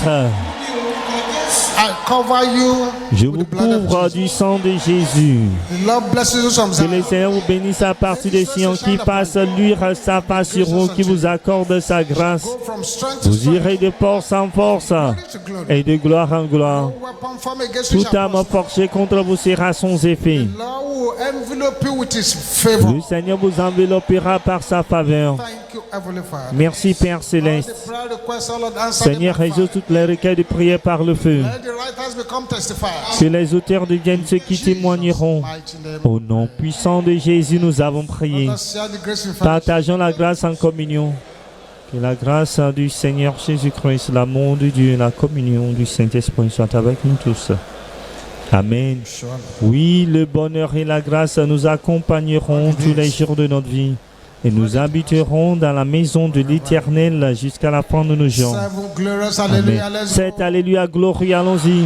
[SPEAKER 2] I cover you
[SPEAKER 1] Je
[SPEAKER 2] with
[SPEAKER 1] vous
[SPEAKER 2] the blood of
[SPEAKER 1] couvre
[SPEAKER 2] Jesus.
[SPEAKER 1] du sang de Jésus.
[SPEAKER 2] The Lord blesses you from
[SPEAKER 1] Que le
[SPEAKER 2] Zion.
[SPEAKER 1] Seigneur vous bénisse à partir de Sion, qui fasse luire sa face sur vous, qui vous accorde sa grâce.
[SPEAKER 2] Go from strength to
[SPEAKER 1] Vous
[SPEAKER 2] strength,
[SPEAKER 1] irez de force en force
[SPEAKER 2] glory to glory.
[SPEAKER 1] et de gloire en gloire.
[SPEAKER 2] No weapon formed against you
[SPEAKER 1] Toute
[SPEAKER 2] shall
[SPEAKER 1] arme
[SPEAKER 2] prosper.
[SPEAKER 1] forgée contre vous sera sans effet.
[SPEAKER 2] The Lord will envelope you with His favor.
[SPEAKER 1] Le Seigneur vous enveloppera par sa faveur.
[SPEAKER 2] Thank you, Heavenly Father.
[SPEAKER 1] Merci Père
[SPEAKER 2] All
[SPEAKER 1] Céleste.
[SPEAKER 2] the prayer requests, all Lord, answer them
[SPEAKER 1] Seigneur,
[SPEAKER 2] by
[SPEAKER 1] résout
[SPEAKER 2] fire.
[SPEAKER 1] toutes les requêtes de prière par le feu.
[SPEAKER 2] Let the writers become testifiers.
[SPEAKER 1] Que les auteurs deviennent ceux qui témoigneront.
[SPEAKER 2] Mighty name.
[SPEAKER 1] Au nom puissant de Jésus, nous avons prié.
[SPEAKER 2] Let's share the grace in fellowship.
[SPEAKER 1] Partageons la grâce en communion. Que la grâce du Seigneur Jésus-Christ, l'amour de Dieu et la communion du Saint-Esprit soient avec nous tous. Amen.
[SPEAKER 2] Surely.
[SPEAKER 1] Oui, le bonheur et la grâce nous accompagneront tous les jours de notre vie. Et nous habiterons dans la maison de l'Éternel jusqu'à la fin de nos jours.
[SPEAKER 2] Seven glorious
[SPEAKER 1] Amen.
[SPEAKER 2] hallelujah. Let's go.
[SPEAKER 1] 7 Alléluia, gloire, allons-y.